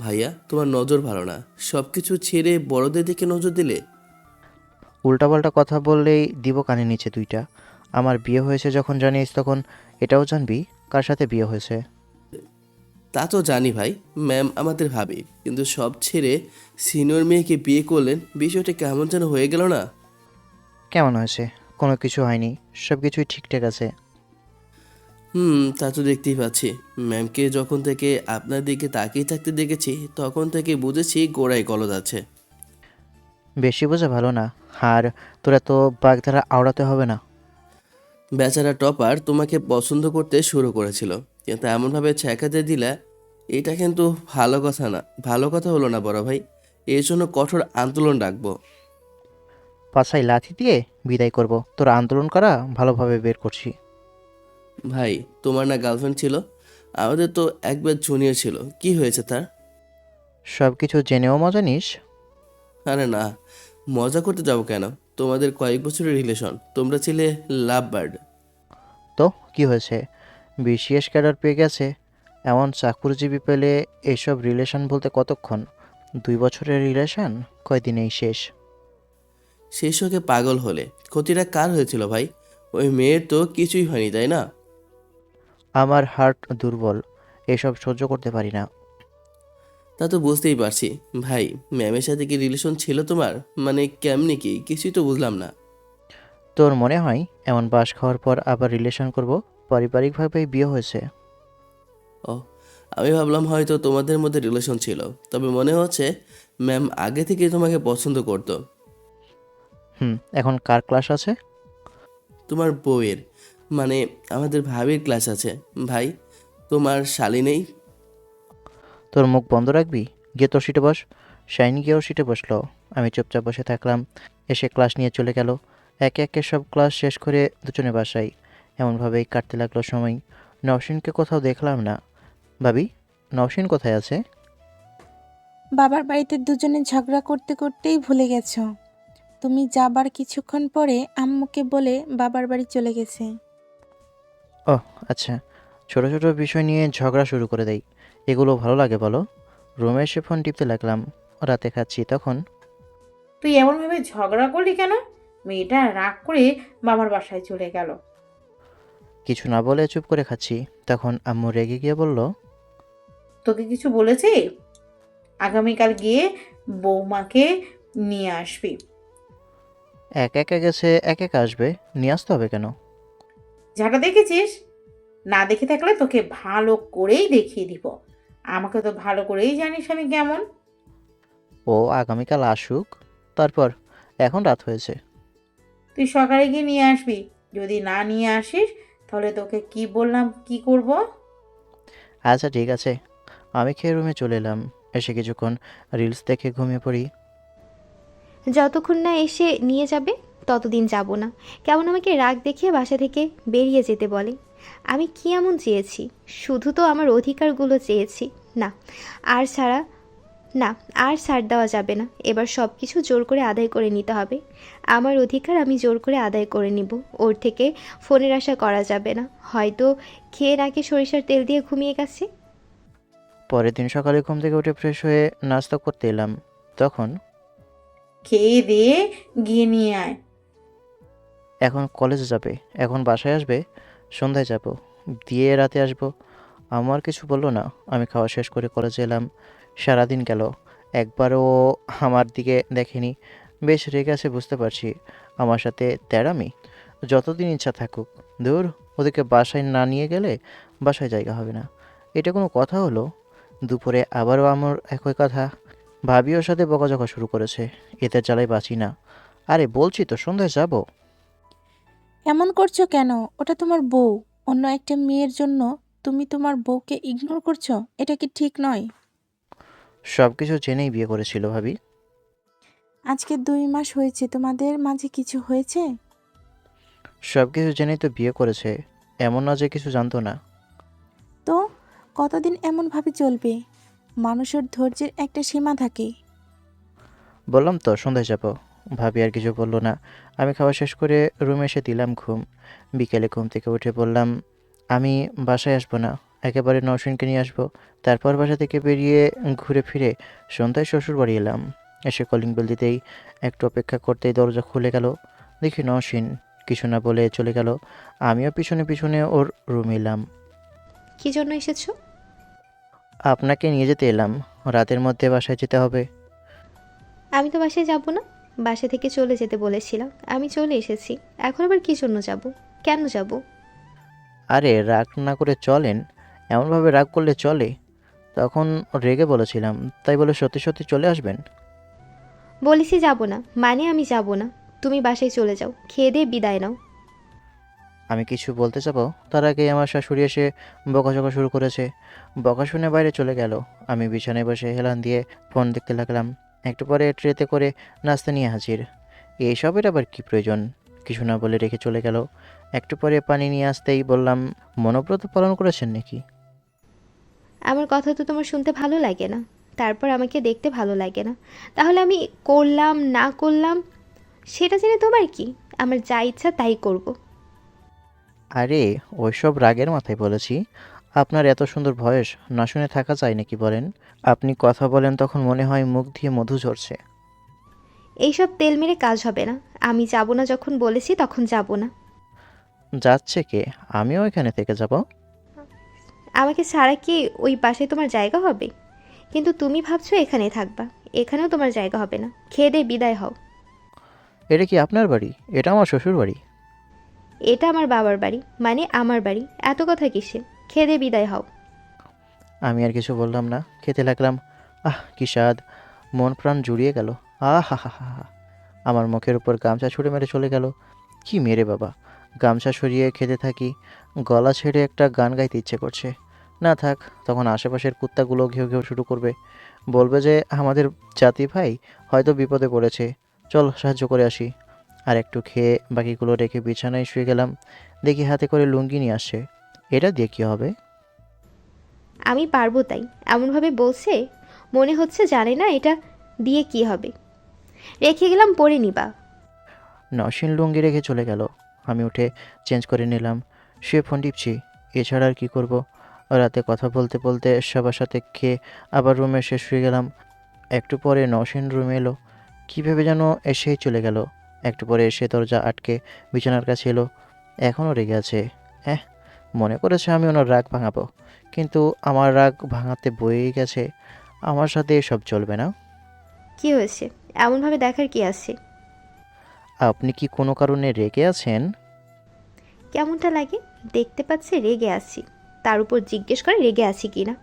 ভাইয়া, তোমার নজর ভালো না, সব কিছু ছেড়ে বড়দের দিকে নজর দিলে। উল্টাপাল্টা কথা বললেই দিব কানে নিচে দুইটা। আমার বিয়ে হয়েছে যখন জানিস, তখন এটাও জানবি কার সাথে বিয়ে হয়েছে। তা তো জানি ভাই, ম্যাম আমাদের ভাবি, কিন্তু সব ছেড়ে সিনিয়র মেয়েকে বিয়ে করলেন, বিষয়টা কেমন যেন হয়ে গেল না? কেমন হয়েছে? কোনো কিছু হয়নি, সব কিছুই ঠিকঠাক আছে। তা তো দেখতেই পাচ্ছি। ম্যামকে যখন থেকে আপনার দিকে তাকিয়ে থাকতে দেখেছি, তখন থেকে বুঝেছি গোড়ায় গলদ আছে। বেশি বোঝা ভালো না। আর তোরা তো বাগধারা আওড়াতে হবে না। বেচারা টপার তোমাকে পছন্দ করতে শুরু করেছিল, কিন্তু এমনভাবে ছ্যাঁকাতে দিলা, এটা কিন্তু ভালো কথা না, ভালো কথা হলো না বড় ভাই। এর জন্য কঠোর আন্দোলন ডাকবো। পাছায় লাথি দিয়ে বিদায় করব। তোরা আন্দোলন করা ভালোভাবে বের করছি। ভাই, তোমার না গার্লফ্রেন্ড ছিল? আমাদের তো একবার জুনিয়র ছিল, কি হয়েছে তার? সব কিছু জেনেও মজা নিস? আরে না, মজা করতে যাবো কেন? তোমাদের কয়েক বছরের রিলেশন, তোমরা ছিলে লাভ বার্ড। তো কি হয়েছে? বিসিএস ক্যাডার পেয়ে গেছে, এমন চাকরিজীবী পেলে এইসব রিলেশন বলতে কতক্ষণ? 2 বছরের রিলেশন কয়দিনেই শেষ। সেই শোকে পাগল হলে ক্ষতিটা কার হয়েছিল ভাই? ওই মেয়ের তো কিছুই হয়নি, তাই না? আমার হার্ট দুর্বল, এসব সহ্য করতে পারি না। তা তো বুঝতেই পারছি। ভাই, ম্যামের সাথে কি রিলেশন ছিল তোমার? মানে কেমনি কি, কিছুই তো বুঝলাম না। তোর মনে হয় এমন বাস খাওয়ার পর আবার রিলেশন করব? পারিবারিকভাবেই বিয়ে হয়েছে। ও, আমি ভাবলাম হয়তো তোমাদের মধ্যে রিলেশন ছিল। তবে মনে হচ্ছে ম্যাম আগে থেকে তোমাকে পছন্দ করতো। এখন কার ক্লাস আছে? তোমার বউয়ের, মানে আমাদের ভাবির ক্লাস আছে। ভাই, তোমার শালি নেই? তোর মুখ বন্ধ রাখবি, গিয়ে তোর সিটে বস। শাইনি গিয়েও সিটে বসলো। আমি চুপচাপ বসে থাকলাম। এসে ক্লাস নিয়ে চলে গেল। একে একে সব ক্লাস শেষ করে দুজনে বাসায়। এমনভাবেই কাটতে লাগলো সময়। নওশিনকে কোথাও দেখলাম না। ভাবি, নওশিন কোথায় আছে? বাবার বাড়িতে দুজনে ঝগড়া করতে করতেই ভুলে গেছো। তুমি যাবার কিছুক্ষণ পরে আম্মুকে বলে বাবার বাড়ি চলে গেছে। ওহ আচ্ছা, ছোট ছোট বিষয় নিয়ে ঝগড়া শুরু করে দেয়, এগুলো ভালো লাগে বলো? রুমে এসে ফোন টিপতে লাগলাম। রাতে খাচ্ছি তখন। তুই এমনভাবে ঝগড়া করলি কেন? মেয়েটা রাগ করে বাবার বাসায় চলে গেল। কিছু না বলে চুপ করে খাচ্ছি। তখন আম্মু রেগে গিয়ে বলল, তোকে কিছু বলেছি? আগামীকাল গিয়ে বৌমাকে নিয়ে আসবি। একা একা গেছে, একা একা আসবে, নিয়ে আসতে হবে কেন? যাটা দেখেছিস, না দেখে থাকলে তোকে ভালো করেই দেখিয়ে দিব। আমাকে তো ভালো করেই জানিস আমি কেমন। ও আগামীকাল আসুক, তারপর। এখন রাত হয়েছে। তুই সকালে গিয়ে নিয়ে আসবি। যদি না নিয়ে আসিস, তাহলে তোকে কি বললাম কি করব। আচ্ছা ঠিক আছে। আমি খেয়ে রুমে চলে এলাম। এসে কিছুক্ষণ রিলস দেখে ঘুমিয়ে পড়ি। যতক্ষণ না এসে নিয়ে যাবে ততদিন যাব না। কেমন আমাকে রাগ দেখিয়ে বাসা থেকে বেরিয়ে যেতে বলে। আমি কি এমন চেয়েছি? শুধু তো আমার অধিকারগুলো চেয়েছি। না, আর ছাড়া না, আর ছাড় দেওয়া যাবে না। এবার সব কিছু জোর করে আদায় করে নিতে হবে। আমার অধিকার আমি জোর করে আদায় করে নিব। ওর থেকে ফোনের আশা করা যাবে না। হয়তো খেয়ে নাকি সরিষার তেল দিয়ে ঘুমিয়ে গেছে। পরের দিন সকালে ঘুম থেকে উঠে ফ্রেশ হয়ে নাস্তা করতে এলাম। তখন খেয়ে দিয়ে গিয়ে নিয়ে আয়। এখন কলেজে যাবে, এখন বাসায় আসবে, সন্ধ্যায় যাব, দিয়ে রাতে আসব। আমার কিছু বললো না। আমি খাওয়া শেষ করে কলেজে এলাম। সারাদিন গেল, একবারও আমার দিকে দেখেনি। বেশ রেগে আছে বুঝতে পারছি। আমার সাথে তেড়ামি যতদিন ইচ্ছা থাকুক। দূর, ওদেরকে বাসায় না নিয়ে গেলে বাসায় জায়গা হবে না। এটা কোনো কথা হলো? দুপুরে আবারও আমার একই কথা। ভাবি ওর সাথে বকাঝকা শুরু করেছে। এতে জ্বালায় বাঁচি না। আরে বলছি তো সন্ধ্যায় যাব। এমন করছো কেন? ওটা তোমার বউ। অন্য একটা মেয়ের জন্য তুমি তোমার বউকে ইগনোর করছো? এটা কি ঠিক নয়? সব কিছু জেনেই বিয়ে করেছিল ভাবি। আজকে 2 মাস হয়েছে, তোমাদের মাঝে কিছু হয়েছে? সব কিছু জেনেই তো বিয়ে করেছে, এমন না যে কিছু জানতো না। তো কতদিন এমনভাবে চলবে? মানুষের ধৈর্যের একটা সীমা থাকে। বললাম তো সন্ধ্যায় যাব। ভাবি আর কিছু বললো না। আমি খাওয়া শেষ করে রুমে এসে দিলাম ঘুম। বিকেলে ঘুম থেকে উঠে বললাম আমি বাসায় আসবো না, একেবারে নওশিনকে নিয়ে আসবো। তারপর বাসা থেকে বেরিয়ে ঘুরে ফিরে সন্ধ্যায় শ্বশুর বাড়ি এলাম। এসে কলিং বেল দিতেই একটু অপেক্ষা করতেই দরজা খুলে গেল। দেখি নওশিন কিছু না বলে চলে গেল। আমিও পিছনে পিছনে ওর রুমে এলাম। কি জন্য এসেছো? আপনাকে নিয়ে যেতে এলাম, রাতের মধ্যে বাসায় যেতে হবে। আমি তো বাসায় যাব না। বাসা থেকে চলে যেতে বলেছিলাম, আমি চলে এসেছি। এখন আবার কি জন্য যাব? কেন যাব? আরে রাগ না করে চলেন, এমনভাবে রাগ করলে চলে? তখন রেগে বলেছিলাম, তাই বলে সত্যি সত্যি চলে আসবেন? বলেছি যাব না, মানে আমি যাব না। তুমি বাসায় চলে যাও, খেয়ে দিয়ে বিদায় নাও। আমি কিছু বলতে যাব, তার আগে আমার শাশুড়ি এসে বকাঝকা শুরু করেছে। বকা শুনে বাইরে চলে গেল। আমি বিছানায় বসে হেলান দিয়ে ফোন দেখতে লাগলাম। একটু পরে ট্রেতে করে নাস্তা নিয়ে হাজির। এইসবের আবার কি প্রয়োজন? কিছু না বলে রেখে চলে গেল। একটু পরে পানি নিয়ে আসতেই বললাম, মনোব্রত পালন করেছেন নাকি? আমার কথা তো তোমার শুনতে ভালো লাগে না, তারপর আমাকে দেখতে ভালো লাগে না। তাহলে আমি করলাম না করলাম সেটা জেনে তোমার কি? আমার যা ইচ্ছা তাই করব। আরে ওইসব রাগের মাথায় বলেছি। আপনার এত সুন্দর ভয়েস না শুনে থাকা যায় নাকি বলেন? আপনি কথা বলেন তখন মনে হয় মুখ দিয়ে মধু ঝরছে। এইসব তেল মেরে কাজ হবে না। আমি যাব না, যখন বলেছি তখন যাব না। যাচ্ছে কে? আমিও এখানে থেকে যাব। আমাকে ছাড়া কি ওই বাসায় তোমার জায়গা হবে? কিন্তু তুমি ভাবছো এখানেই থাকবা। এখানেও তোমার জায়গা হবে না। খেয়ে দিয়ে বিদায় হও। এটা কি আপনার বাড়ি? এটা আমার শ্বশুর বাড়ি। এটা আমার বাবার বাড়ি, মানে আমার বাড়ি। এত কথা কিসে? খেয়ে দিয়ে বিদায় হও। আমি আর কিছু বললাম না, খেতে লাগলাম। আহ কি স্বাদ! মন প্রাণ জুড়িয়ে গেল। আহ হা হা হা। আমার মুখের উপর গামছা ছুঁড়ে মেরে চলে গেল। কি মেরে বাবা! গামছা সরিয়ে খেতে থাকি। গলা ছেড়ে একটা গান গাইতে ইচ্ছে করছে। না থাক, তখন আশেপাশের কুত্তাগুলো ঘেউ ঘেউ শুরু করবে। বলবে যে আমাদের জাতি ভাই হয়তো বিপদে পড়েছে, চল সাহায্য করে আসি। আর একটু খেয়ে বাকিগুলো রেখে বিছানায় শুয়ে গেলাম। দেখি হাতে করে লুঙ্গি নিয়ে আসছে। এটা দিয়ে কী হবে? আমি পারবো তাই এমনভাবে বলছে, মনে হচ্ছে জানে না এটা দিয়ে কি হবে। রেখে গেলাম, পরে নিবা। নসীন লুঙ্গি রেখে চলে গেল। আমি উঠে চেঞ্জ করে নিলাম। শুয়ে ফোন টিপছি, এছাড়া আর কী করব? রাতে কথা বলতে বলতে সবার সাথে খেয়ে আবার রুমে এসে শুয়ে গেলাম। একটু পরে নসীন রুমে এলো। কী ভেবে যেন এসেই চলে গেল। একটু পরে এসে দরজা আটকে বিছানার কাছে এলো। এখনও রেগে আছে। হ্যাঁ, মনে করেছে আমি ওনার রাগ ভাঙাবো, কিন্তু আমার রাগ ভাঙাতে বয়েই গেছে। আমার সাথে এসব চলবে না। কি হয়েছে? এমনভাবে দেখার কি আছে? আপনি কি কোনো কারণে রেগে আছেন? কেমনটা লাগে? দেখতে পাচ্ছে রেগে আছি, তার উপর জিজ্ঞেস করে রেগে আছি কি না।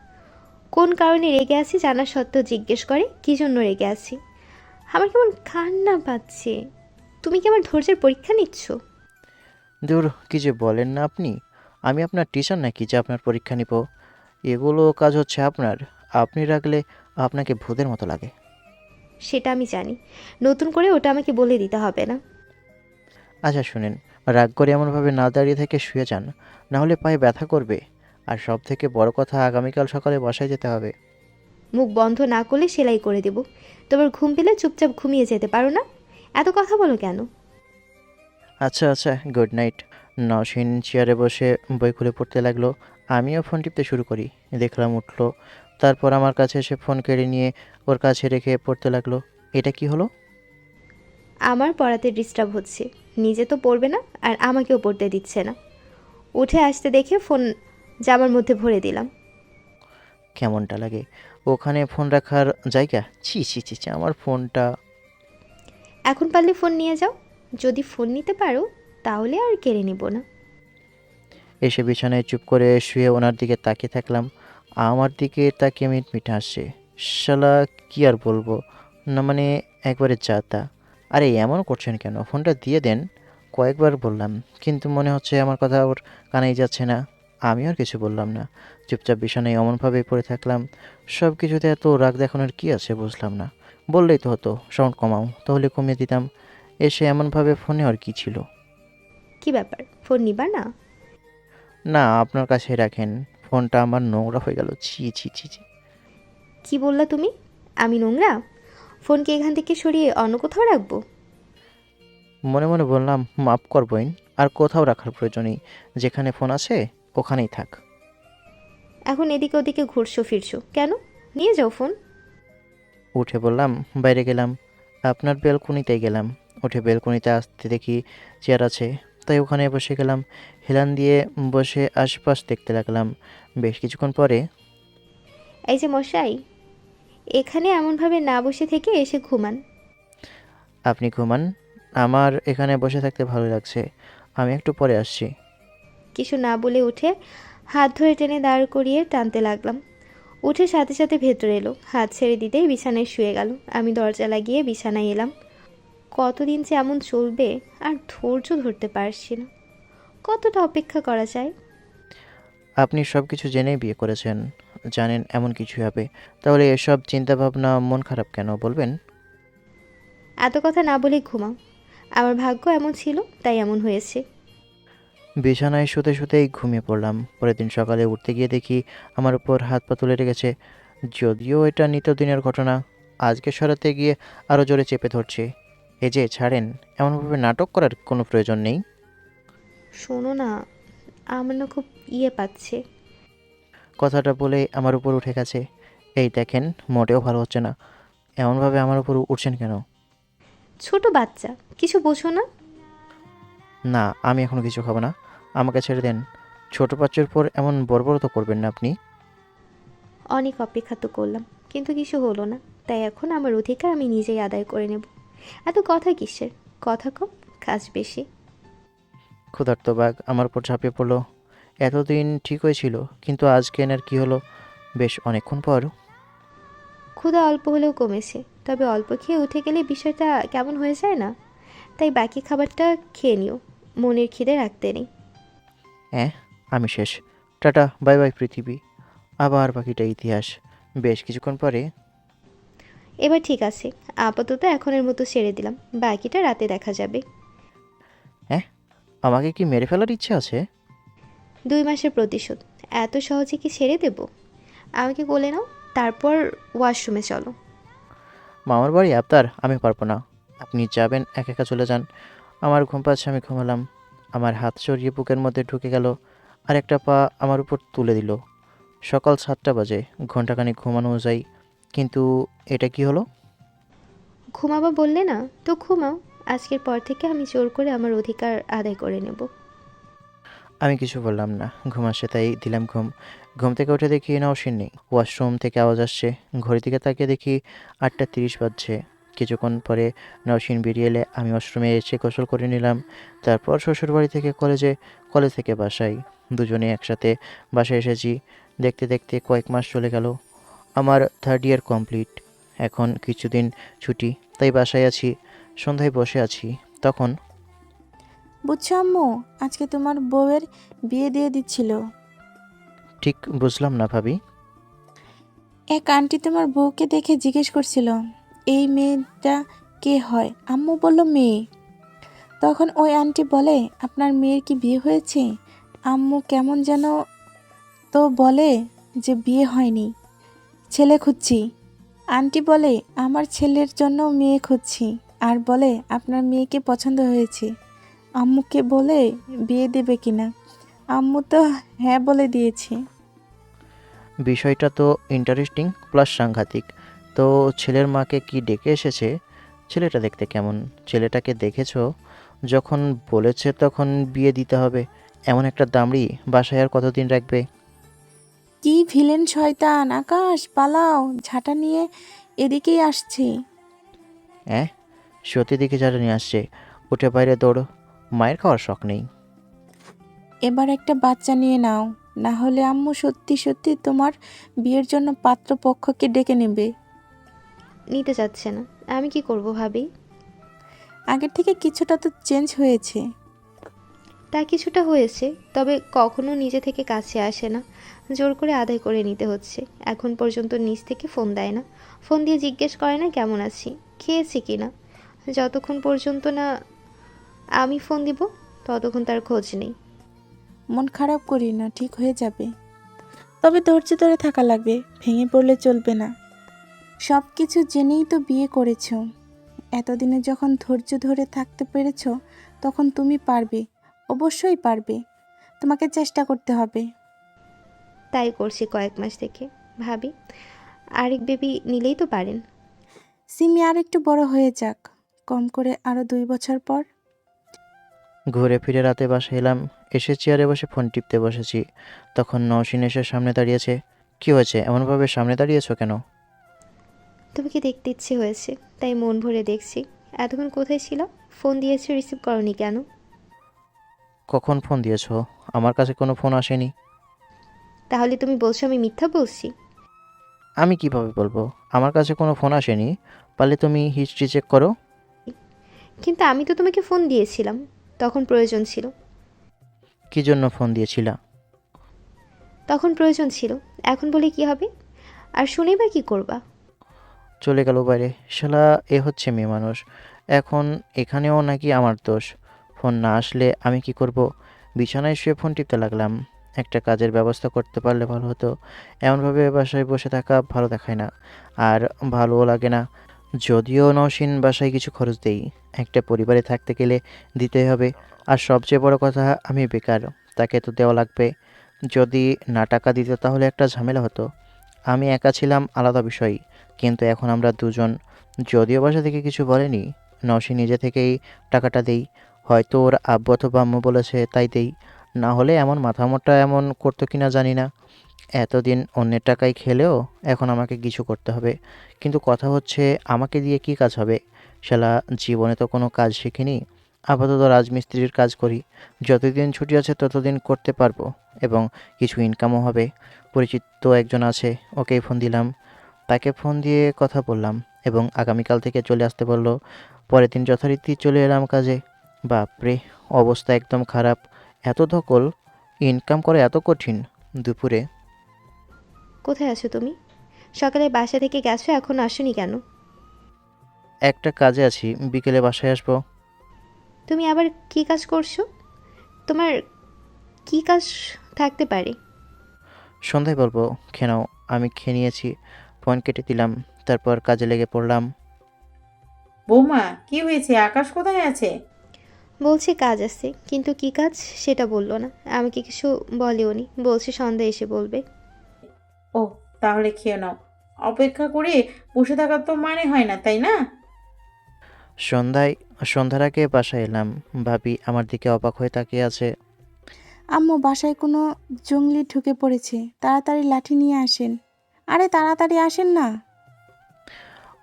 কোন কারণে রেগে আছি জানা সত্ত্বেও জিজ্ঞেস করে কী জন্য রেগে আছি। আমার কেমন কান্না পাচ্ছে। তুমি কি আমার ধৈর্যের পরীক্ষা নিচ্ছ? দূর, কি যে বলেন না আপনি! আমি আপনার টিচার নাকি যে আপনার পরীক্ষা নিব? এগুলো কাজ হচ্ছে আপনার। আপনি রাখলে আপনাকে ভূতের মতো লাগে। সেটা আমি জানি, নতুন করে ওটা আমাকে বলে দিতে হবে না। আচ্ছা শুনেন, রাগ করে এমনভাবে না দাঁড়িয়ে থেকে শুয়ে যান, না হলে পায়ে ব্যথা করবে। আর সব থেকে বড় কথা, আগামীকাল সকালে বাসায় যেতে হবে। মুখ বন্ধ না করলে সেলাই করে দেব। তোমার ঘুম পেলে চুপচাপ ঘুমিয়ে যেতে পারো না? এত কথা বলো কেন? আচ্ছা আচ্ছা, গুড নাইট। নওশিন চেয়ারে বসে বই খুলে পড়তে লাগলো। আমিও ফোন টিপতে শুরু করি। দেখলাম উঠলো, তারপর আমার কাছে এসে ফোন কেড়ে নিয়ে ওর কাছে রেখে পড়তে লাগলো। এটা কি হলো? আমার পড়াতে ডিস্টার্ব হচ্ছে। নিজে তো পড়বে না, আর আমাকেও পড়তে দিচ্ছে না। উঠে আসতে দেখে ফোন জামার মধ্যে ভরে দিলাম। কেমনটা লাগে? ওখানে ফোন রাখার জায়গা? ছি ছি ছি ছি, আমার ফোনটা। এখন পারলে ফোন নিয়ে যাও। যদি ফোন নিতে পারো তাহলে আর কেড়ে নিব না। এসে বিছানায় চুপ করে শুয়ে ওনার দিকে তাকিয়ে থাকলাম। আমার দিকে তাকিয়ে মিটমিটে হাসছে। শালা, কি আর বলবো, না মানে একবারে যা তা। আরে এমন করছেন কেন? ফোনটা দিয়ে দেন। কয়েকবার বললাম, কিন্তু মনে হচ্ছে আমার কথা ওর কানেই যাচ্ছে না। আমি আর কিছু বললাম না, চুপচাপ বিছানায় অমনভাবে পড়ে থাকলাম। সব কিছুতে এত রাগ দেখানোর কি আছে বুঝলাম না। বললেই তো হতো সাউন্ড কমাও, তাহলে কমিয়ে দিতাম। এসে এমনভাবে ফোনে আর কি ছিল? কি ব্যাপার, ফোন নিবা না? না, আপনার কাছে রাখেন। ফোনটা আমার নোংরা হয়ে গেল। ছি ছি ছি ছি। কি বললা তুমি? আমি নোংরা? ফোনকে এখান থেকে সরিয়ে অন্য কোথাও রাখবো? মনে মনে বললাম, মাফ করবেন। আর কোথাও রাখার প্রয়োজন নেই। যেখানে ফোন আছে ওখানেই থাক। এখন এদিকে ওদিকে ঘুরছো ফিরছো কেন? নিয়ে যাও ফোন। উঠে বললাম, বাইরে গেলাম। আপনার বেলকনিতে গেলাম। উঠে বেলকনিতে আসতে দেখি চেয়ার আছে, তাই ওখানে বসে গেলাম। হেলান দিয়ে বসে আশপাশ দেখতে লাগলাম। বেশ কিছুক্ষণ পরে, এই যে মশাই, এখানে এমনভাবে না বসে থেকে এসে ঘুমান। আপনি ঘুমান। আমার এখানে বসে থাকতে ভালো লাগছে। আমি একটু পরে আসছি। কিছু না বলে উঠে হাত ধরে টেনে দাঁড় করিয়ে টানতে লাগলাম। উঠে সাথে সাথে ভেতরে এলো। হাত ছেড়ে দিতেই বিছানায় শুয়ে গেল। আমি দরজা লাগিয়ে বিছানায় এলাম। কতদিন যে এমন চলবে আর ধৈর্য ধরতে পারছি না। কতটা অপেক্ষা করা যায়? আপনি সব কিছু জেনেই বিয়ে করেছেন, জানেন এমন কিছু হবে, তাহলে এসব চিন্তাভাবনা মন খারাপ কেন বলবেন? এত কথা না বলেই ঘুমাও। আমার ভাগ্য এমন ছিল, তাই এমন হয়েছে। বিছানায় শুতে শুতেই ঘুমিয়ে পড়লাম। পরের দিন সকালে উঠতে গিয়ে দেখি আমার উপর হাত পা তুলে রেখেছে। যদিও এটা নিত্যদিনের ঘটনা, আজকে সরাতে গিয়ে আরও জোরে চেপে ধরছে। এই যে ছাড়েন, এমনভাবে নাটক করার কোনো প্রয়োজন নেই। শোনো না, আমার না খুব পাচ্ছে। কথাটা বলে আমার উপর উঠে গেছে। এই দেখেন, মোটেও ভালো হচ্ছে না। এমনভাবে আমার উপর উঠছেন কেন? ছোট বাচ্চা, কিছু বোঝো না? না, আমি এখনো কিছু খাবো না। আমাকে ছেড়ে দেন। ছোট বাচ্চার উপর এমন বর্বরতা করবেন না আপনি। অনেক অপেক্ষা তো করলাম, কিন্তু কিছু হলো না। তাই এখন আমার অধিকার আমি নিজেই আদায় করে নেব। এত কথা কিসের? কথা কম, কাজ বেশি। ক্ষুধার্ত বাঘ আমার উপর ঝাঁপিয়ে পড়লো। এতদিন ঠিক হয়েছিল, কিন্তু আজকে এনার কি হলো? বেশ অনেকক্ষণ পর। ক্ষুধা অল্প হলেও কমেছে, তবে অল্প খেয়ে উঠে গেলে বিষয়টা কেমন হয়ে যায় না? তাই বাকি খাবারটা খেয়ে নিও। মনের খিদে রাখতে নেই। হ্যাঁ, আমি শেষ। টাটা, বাই বাই পৃথিবী। আবার বাকিটা ইতিহাস। বেশ কিছুক্ষণ পরে, এবার ঠিক আছে, আপাতত এখনের মতো ছেড়ে দিলাম। বাকিটা রাতে দেখা যাবে। হ্যাঁ, আমাকে কি মেরে ফেলার ইচ্ছে আছে? 2 মাসের প্রতিশোধ এত সহজে কি ছেড়ে দেব? আমাকে কোলে নাও, তারপর ওয়াশরুমে চলো। মামার বাড়ি আপনার? আমি পারবো না। আপনি যাবেন, একা একা চলে যান। আমার ঘুম পাচ্ছে, আমি ঘুমালাম। আমার হাত সরিয়ে বুকের মধ্যে ঢুকে গেল, আর একটা পা আমার উপর তুলে দিল। সকাল 7টা বাজে, ঘন্টাখানেক ঘুমানো যায়। কিন্তু এটা কি হলো? ঘুমাবা বললে না তো ঘুমাও। আজকের পর থেকে আমি জোর করে আমার অধিকার আদায় করে নেব। আমি কিছু বললাম না, ঘুম আসে তাই দিলাম ঘুম। ঘুম থেকে উঠে দেখি নওশিন নেই। ওয়াশরুম থেকে আওয়াজ আসছে। ঘড়ির দিকে তাকিয়ে দেখি 8টা 30 বাজছে। কিছুক্ষণ পরে নওশিন বেরিয়ে এলে আমি ওয়াশরুমে এসে গোসল করে নিলাম। তারপর শ্বশুরবাড়ি থেকে কলেজে, কলেজ থেকে বাসায়। দুজনে একসাথে বাসায় এসেছি। দেখতে দেখতে কয়েক মাস চলে গেল। আমার 3rd ইয়ার কমপ্লিট। এখন কিছুদিন ছুটি, তাই বাসায় আছি। সন্ধ্যায় বসে আছি, তখন বুঝছো আম্মু, আজকে তোমার বউয়ের বিয়ে দিয়ে দিচ্ছিল। ঠিক বুঝলাম না ভাবি। এক আন্টি তোমার বউকে দেখে জিজ্ঞেস করছিল এই মেয়েটা কে হয়। আম্মু বলল মেয়ে। তখন ওই আন্টি বলে, আপনার মেয়ের কি বিয়ে হয়েছে? আম্মু কেমন যেন তো বলে যে বিয়ে হয়নি, ছেলে খুঁজছি। আন্টি বলে, আমার ছেলের জন্য মেয়ে খুঁজছি, আর বলে আপনার মেয়েকে পছন্দ হয়েছে। আম্মুকে বলে বিয়ে দেবে কিনা। আম্মু তো হ্যাঁ বলে দিয়েছে। বিষয়টা তো ইন্টারেস্টিং প্লাস সাংঘাতিক। তো ছেলের মাকে কি ডেকে এসেছে? ছেলেটা দেখতে কেমন? ছেলেটাকে দেখেছো? যখন বলেছে তখন বিয়ে দিতে হবে, এমন একটা দামড়ি বাসায় আর কতদিন রাখবে? কি ভিলেন শয়তান! আকাশ, পালাও, ঝাঁটা নিয়ে এদিকেই আসছি। হ্যাঁ, সত্যি দিকে যারা নিয়ে আসছে, উঠে বাইরে দৌড়ো, মায়ের খাওয়ার শখ নেই। এবার একটা বাচ্চা নিয়ে নাও, না হলে আম্মু সত্যি সত্যি তোমার বিয়ের জন্য পাত্রপক্ষকে ডেকে নেবে। নিতে চাচ্ছে না, আমি কি করব ভাবি? আগের থেকে কিছুটা তো চেঞ্জ হয়েছে। তা কিছুটা হয়েছে, তবে কখনো নিজে থেকে কাছে আসে না, জোর করে আদায় করে নিতে হচ্ছে। এখন পর্যন্ত নিজ থেকে ফোন দেয় না, ফোন দিয়ে জিজ্ঞেস করে না কেমন আছি, খেয়েছি কি না। যতক্ষণ পর্যন্ত না আমি ফোন দিব ততক্ষণ তার খোঁজ নেই। মন খারাপ করি না, ঠিক হয়ে যাবে। তবে ধৈর্য ধরে থাকা লাগবে, ভেঙে পড়লে চলবে না। সব কিছু জেনেই তো বিয়ে করেছো। এতদিনে যখন ধৈর্য ধরে থাকতে পেরেছো, তখন তুমি পারবে, অবশ্যই পারবে। তোমাকে চেষ্টা করতে হবে। তাই করছি কয়েক মাস থেকে। ভাবি, আরেক বেবি নিলেই তো পারেন। সিমি আর একটু বড় হয়ে যাক, কম করে আরো 2 বছর পর। ঘুরে ফিরে রাতে বাসায় এলাম, এসে চেয়ারে বসে ফোন টিপতে বসেছি, তখন নওশিন এসে সামনে দাঁড়িয়েছে। কি হয়েছে, এমনভাবে সামনে দাঁড়িয়েছো কেন? তোমাকে দেখতে ইচ্ছে হয়েছে, তাই মন ভরে দেখছি। এতক্ষণ কোথায় ছিল? ফোন দিয়েছো, রিসিভ করনি কেন? কখন ফোন দিয়েছো? আমার কাছে কোনো ফোন আসেনি। তাহলে তুমি বলছো আমি মিথ্যা বলছি? আমি কিভাবে বলবো? আমার কাছে কোনো ফোন আসেনি। পারলে তুমি হিস্ট্রি চেক করো। কিন্তু আমি তো তোমাকে ফোন দিয়েছিলাম, তখন প্রয়োজন ছিল। কি জন্য ফোন দিয়েছিলা? তখন প্রয়োজন ছিল, এখন বলে কি হবে? আর শুনেই বা কি করবা? চলে গেল বাইরে। শালা, এ হচ্ছে মেয়ে মানুষ। এখন এখানেও নাকি আমার দোষ। ফোন না আসলে আমি কি করব? বিছানায় শুয়ে ফোন টিপতে লাগলাম। একটা কাজের ব্যবস্থা করতে পারলে ভালো হতো। এমনভাবে বাসায় বসে থাকা ভালো দেখায় না, আর ভালোও লাগে না। যদিও নওশিন বাসায় কিছু খরচ দেই, একটা পরিবারে থাকতে গেলে দিতেই হবে। আর সবচেয়ে বড় কথা, আমি বেকার, তাকে তো দেওয়া লাগবে। যদি না টাকা দিত তাহলে একটা ঝামেলা হতো। আমি একা ছিলাম আলাদা বিষয়, কিন্তু এখন আমরা দুজন। যদিও বাসা থেকে কিছু বলেনি, নওশিন নিজে থেকেই টাকাটা দেই। হয়তো ওর আব্বু অথবা আম্মু বলেছে তাই দেই, না হলে এমন মাথামোটা এমন করতো কিনা জানি না। এতদিন অন্যের টাকায় খেলেও এখন আমাকে কিছু করতে হবে। কিন্তু কথা হচ্ছে, আমাকে দিয়ে কি কাজ হবে? শালা, জীবনে তো কোনো কাজ শিখিনি। আপাতত রাজমিস্ত্রির কাজ করি। যতদিন ছুটি আছে ততদিন করতে পারবো, এবং কিছু ইনকামও হবে। পরিচিত একজন আছে, ওকেই ফোন দিলাম। তাকে ফোন দিয়ে কথা বললাম এবং আগামীকাল থেকে চলে আসতে বলল। পরের দিন যথারীতি চলে এলাম কাজে। বাপরে, অবস্থা একদম খারাপ। এত ধকল, ইনকাম করা এত কঠিন। দুপুরে কোথায় আছো তুমি? সকালে বাসা থেকে গেছো, এখন আসোনি কেন? একটা কাজে আছি, বিকেলে বাসায় আসবো। তুমি আবার কি কাজ করছো? তোমার কি কাজ থাকতে পারে? সন্ধ্যায় বলবো। খেয়ে নাও। আমি খেয়ে নিয়েছি। ফোন কেটে দিলাম, তারপর কাজে লেগে পড়লাম। বৌমা, কি হয়েছে? আকাশ কোথায় আছে? বলছে কাজ আছে, কিন্তু কি কাজ সেটা বললো না। আমাকে কিছু বলেও নি, বলছে সন্ধ্যা এসে বলবে। ও, তাহলে খেয়ে নাও। অপেক্ষা করে বসে থাকার তো মানে হয় না, তাই না? সন্ধ্যার আগে বাসায় এলাম। ভাবি আমার দিকে অবাক হয়ে তাকিয়ে আছে। আম্মু, বাসায় কোনো জঙ্গলি ঢুকে পড়েছে, তাড়াতাড়ি লাঠি নিয়ে আসেন। আরে তাড়াতাড়ি আসেন না।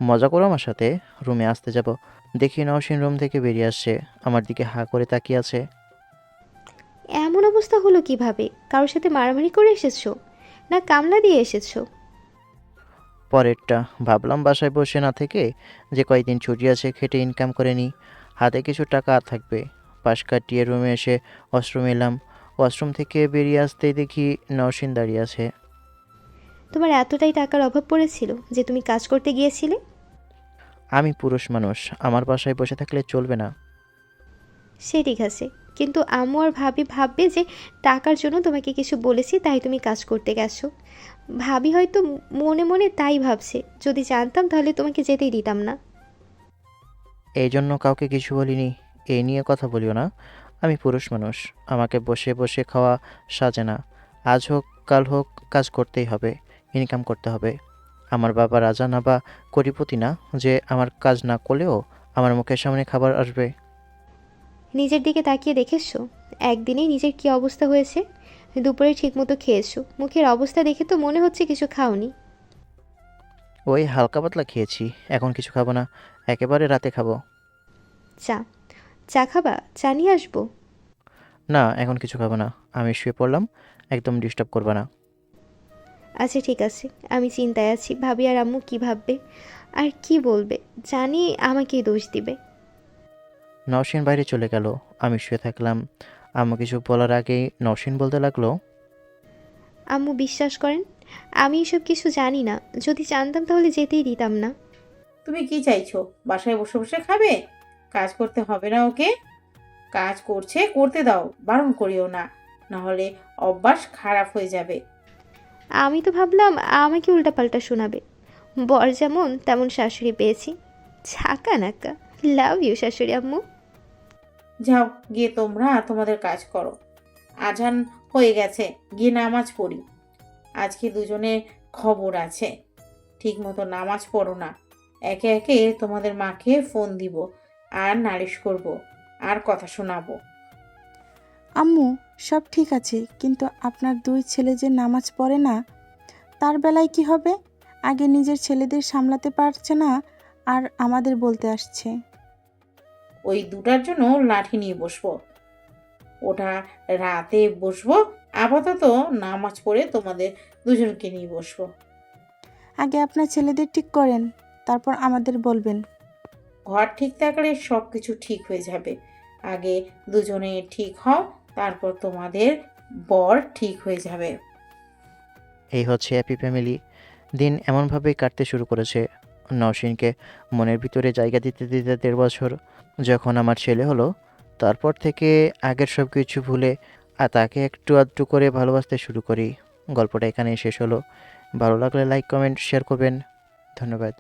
মজা করো আমার সাথে? রুমে আসতে যাব, দেখি নওশিন রুম থেকে বেরিয়ে আসছে, আমার দিকে হাঁ করে তাকিয়ে আছে। এমন অবস্থা হলো কিভাবে? কারোর সাথে মারামারি করে এসেছো, না কামলা দিয়ে এসেছো? পরেরটা ভাবলাম বাসায় বসে না থেকে যে কয়েকদিন ছুটি আছে খেটে ইনকাম করে নিই, হাতে কিছু টাকা থাকবে। পাশ কাটিয়ে রুমে এসে ওয়াশরুম এলাম। ওয়াশরুম থেকে বেরিয়ে আসতেই দেখি নওশিন দাঁড়িয়ে আছে। তোমার এতটাই টাকার অভাব পড়েছিল যে তুমি কাজ করতে গিয়েছিলে? আমি পুরুষ মানুষ, আমার বাসায় বসে থাকলে চলবে না। সে ঠিক আছে, কিন্তু আম্মু আর ভাবি ভাববে যে টাকার জন্য তোমাকে কিছু বলেছি তাই তুমি কাজ করতে গেছো। ভাবি হয়তো মনে মনে তাই ভাবছে, যদি জানতাম তাহলে তোমাকে যেতেই দিতাম না। এই জন্য কাউকে কিছু বলিনি। এই নিয়ে কথা বলিও না। আমি পুরুষ মানুষ, আমাকে বসে বসে খাওয়া সাজে না। আজ হোক কাল হোক কাজ করতেই হবে, ইনকাম করতে হবে। আমার বাবা রাজা না বা কোটিপতি না যে আমার কাজ না করলেও আমার মুখের সামনে খাবার আসবে। নিজের দিকে তাকিয়ে দেখেছো একদিনেই নিজের কি অবস্থা হয়েছে? দুপুরে ঠিকমতো খেয়েছো, মুখের অবস্থা দেখে তো মনে হচ্ছে কিছু খাওনি। ওই হালকা পাতলা খেয়েছি, এখন কিছু খাবো না, একেবারে রাতে খাবো। চা, চা খাবা? চা নিয়ে আসবো? না, এখন কিছু খাবো না, আমি শুয়ে পড়লাম, একদম ডিস্টার্ব করবে না। আচ্ছা ঠিক আছে, আমি চিন্তায় আছি ভাবি আর আম্মু কি ভাববে আর কি বলবে, জানি আমাকেই দোষ দিবে। নওশীন বাইরে চলে গেল, আমি শুয়ে থাকলাম। আম্মু কিছু বলার আগেই নওশীন বলতে লাগলো, আম্মু বিশ্বাস করেন আমি এসব কিছু জানি না, যদি জানতাম তাহলে যেতেই দিতাম না। তুমি কি চাইছো? বাসায় বসে বসে খাবে? কাজ করতে হবে না ওকে? কাজ করছে, করতে দাও, বারণ করিও না, নাহলে অভ্যাস খারাপ হয়ে যাবে। আমি তো ভাবলাম আমাকে উল্টাপাল্টা শোনাবে। বর যেমন তেমন শাশুড়ি পেয়েছি, ছাকা নাকা। লাভ ইউ শাশুড়ি আম্মু। যাও, গিয়ে তোমরা তোমাদের কাজ করো। আজান হয়ে গেছে, গিয়ে নামাজ পড়ি। আজকে দুজনের খবর আছে, ঠিক মতো নামাজ পড়ো না। একে একে তোমাদের মাকে ফোন দিব, আর নালিশ করব, আর কথা শোনাবো। আম্মু, সব ঠিক আছে, কিন্তু আপনার 2 ছেলে যে নামাজ পড়ে না, তার বেলায় কি হবে? আগে নিজের ছেলেদের সামলাতে পারছে না, আর আমাদের বলতে আসছে। ওই দুটার জন্য লাঠি নিয়ে বসবো, ওটা রাতে বসবো। আপাতত নামাজ পড়ে তোমাদের দুজনকে নিয়ে বসবো। আগে আপনার ছেলেদের ঠিক করেন, তারপর আমাদের বলবেন। ঘর ঠিক থাকলে সব কিছু ঠিক হয়ে যাবে। আগে দুজনে ঠিক হও, তারপর তোমাদের বর ঠিক হয়ে যাবে। এই হচ্ছে হ্যাপি ফ্যামিলি। দিন এমনভাবেই কাটতে শুরু করেছে। নওশীনকে মনের ভিতরে জায়গা দিতে দিতে 1.5 বছর যখন আমার ছেলে হলো, তারপর থেকে আগের সব কিছু ভুলে আর তাকে একটু আধটু করে ভালোবাসতে শুরু করি। গল্পটা এখানেই শেষ হলো। ভালো লাগলে লাইক কমেন্ট শেয়ার করবেন। ধন্যবাদ।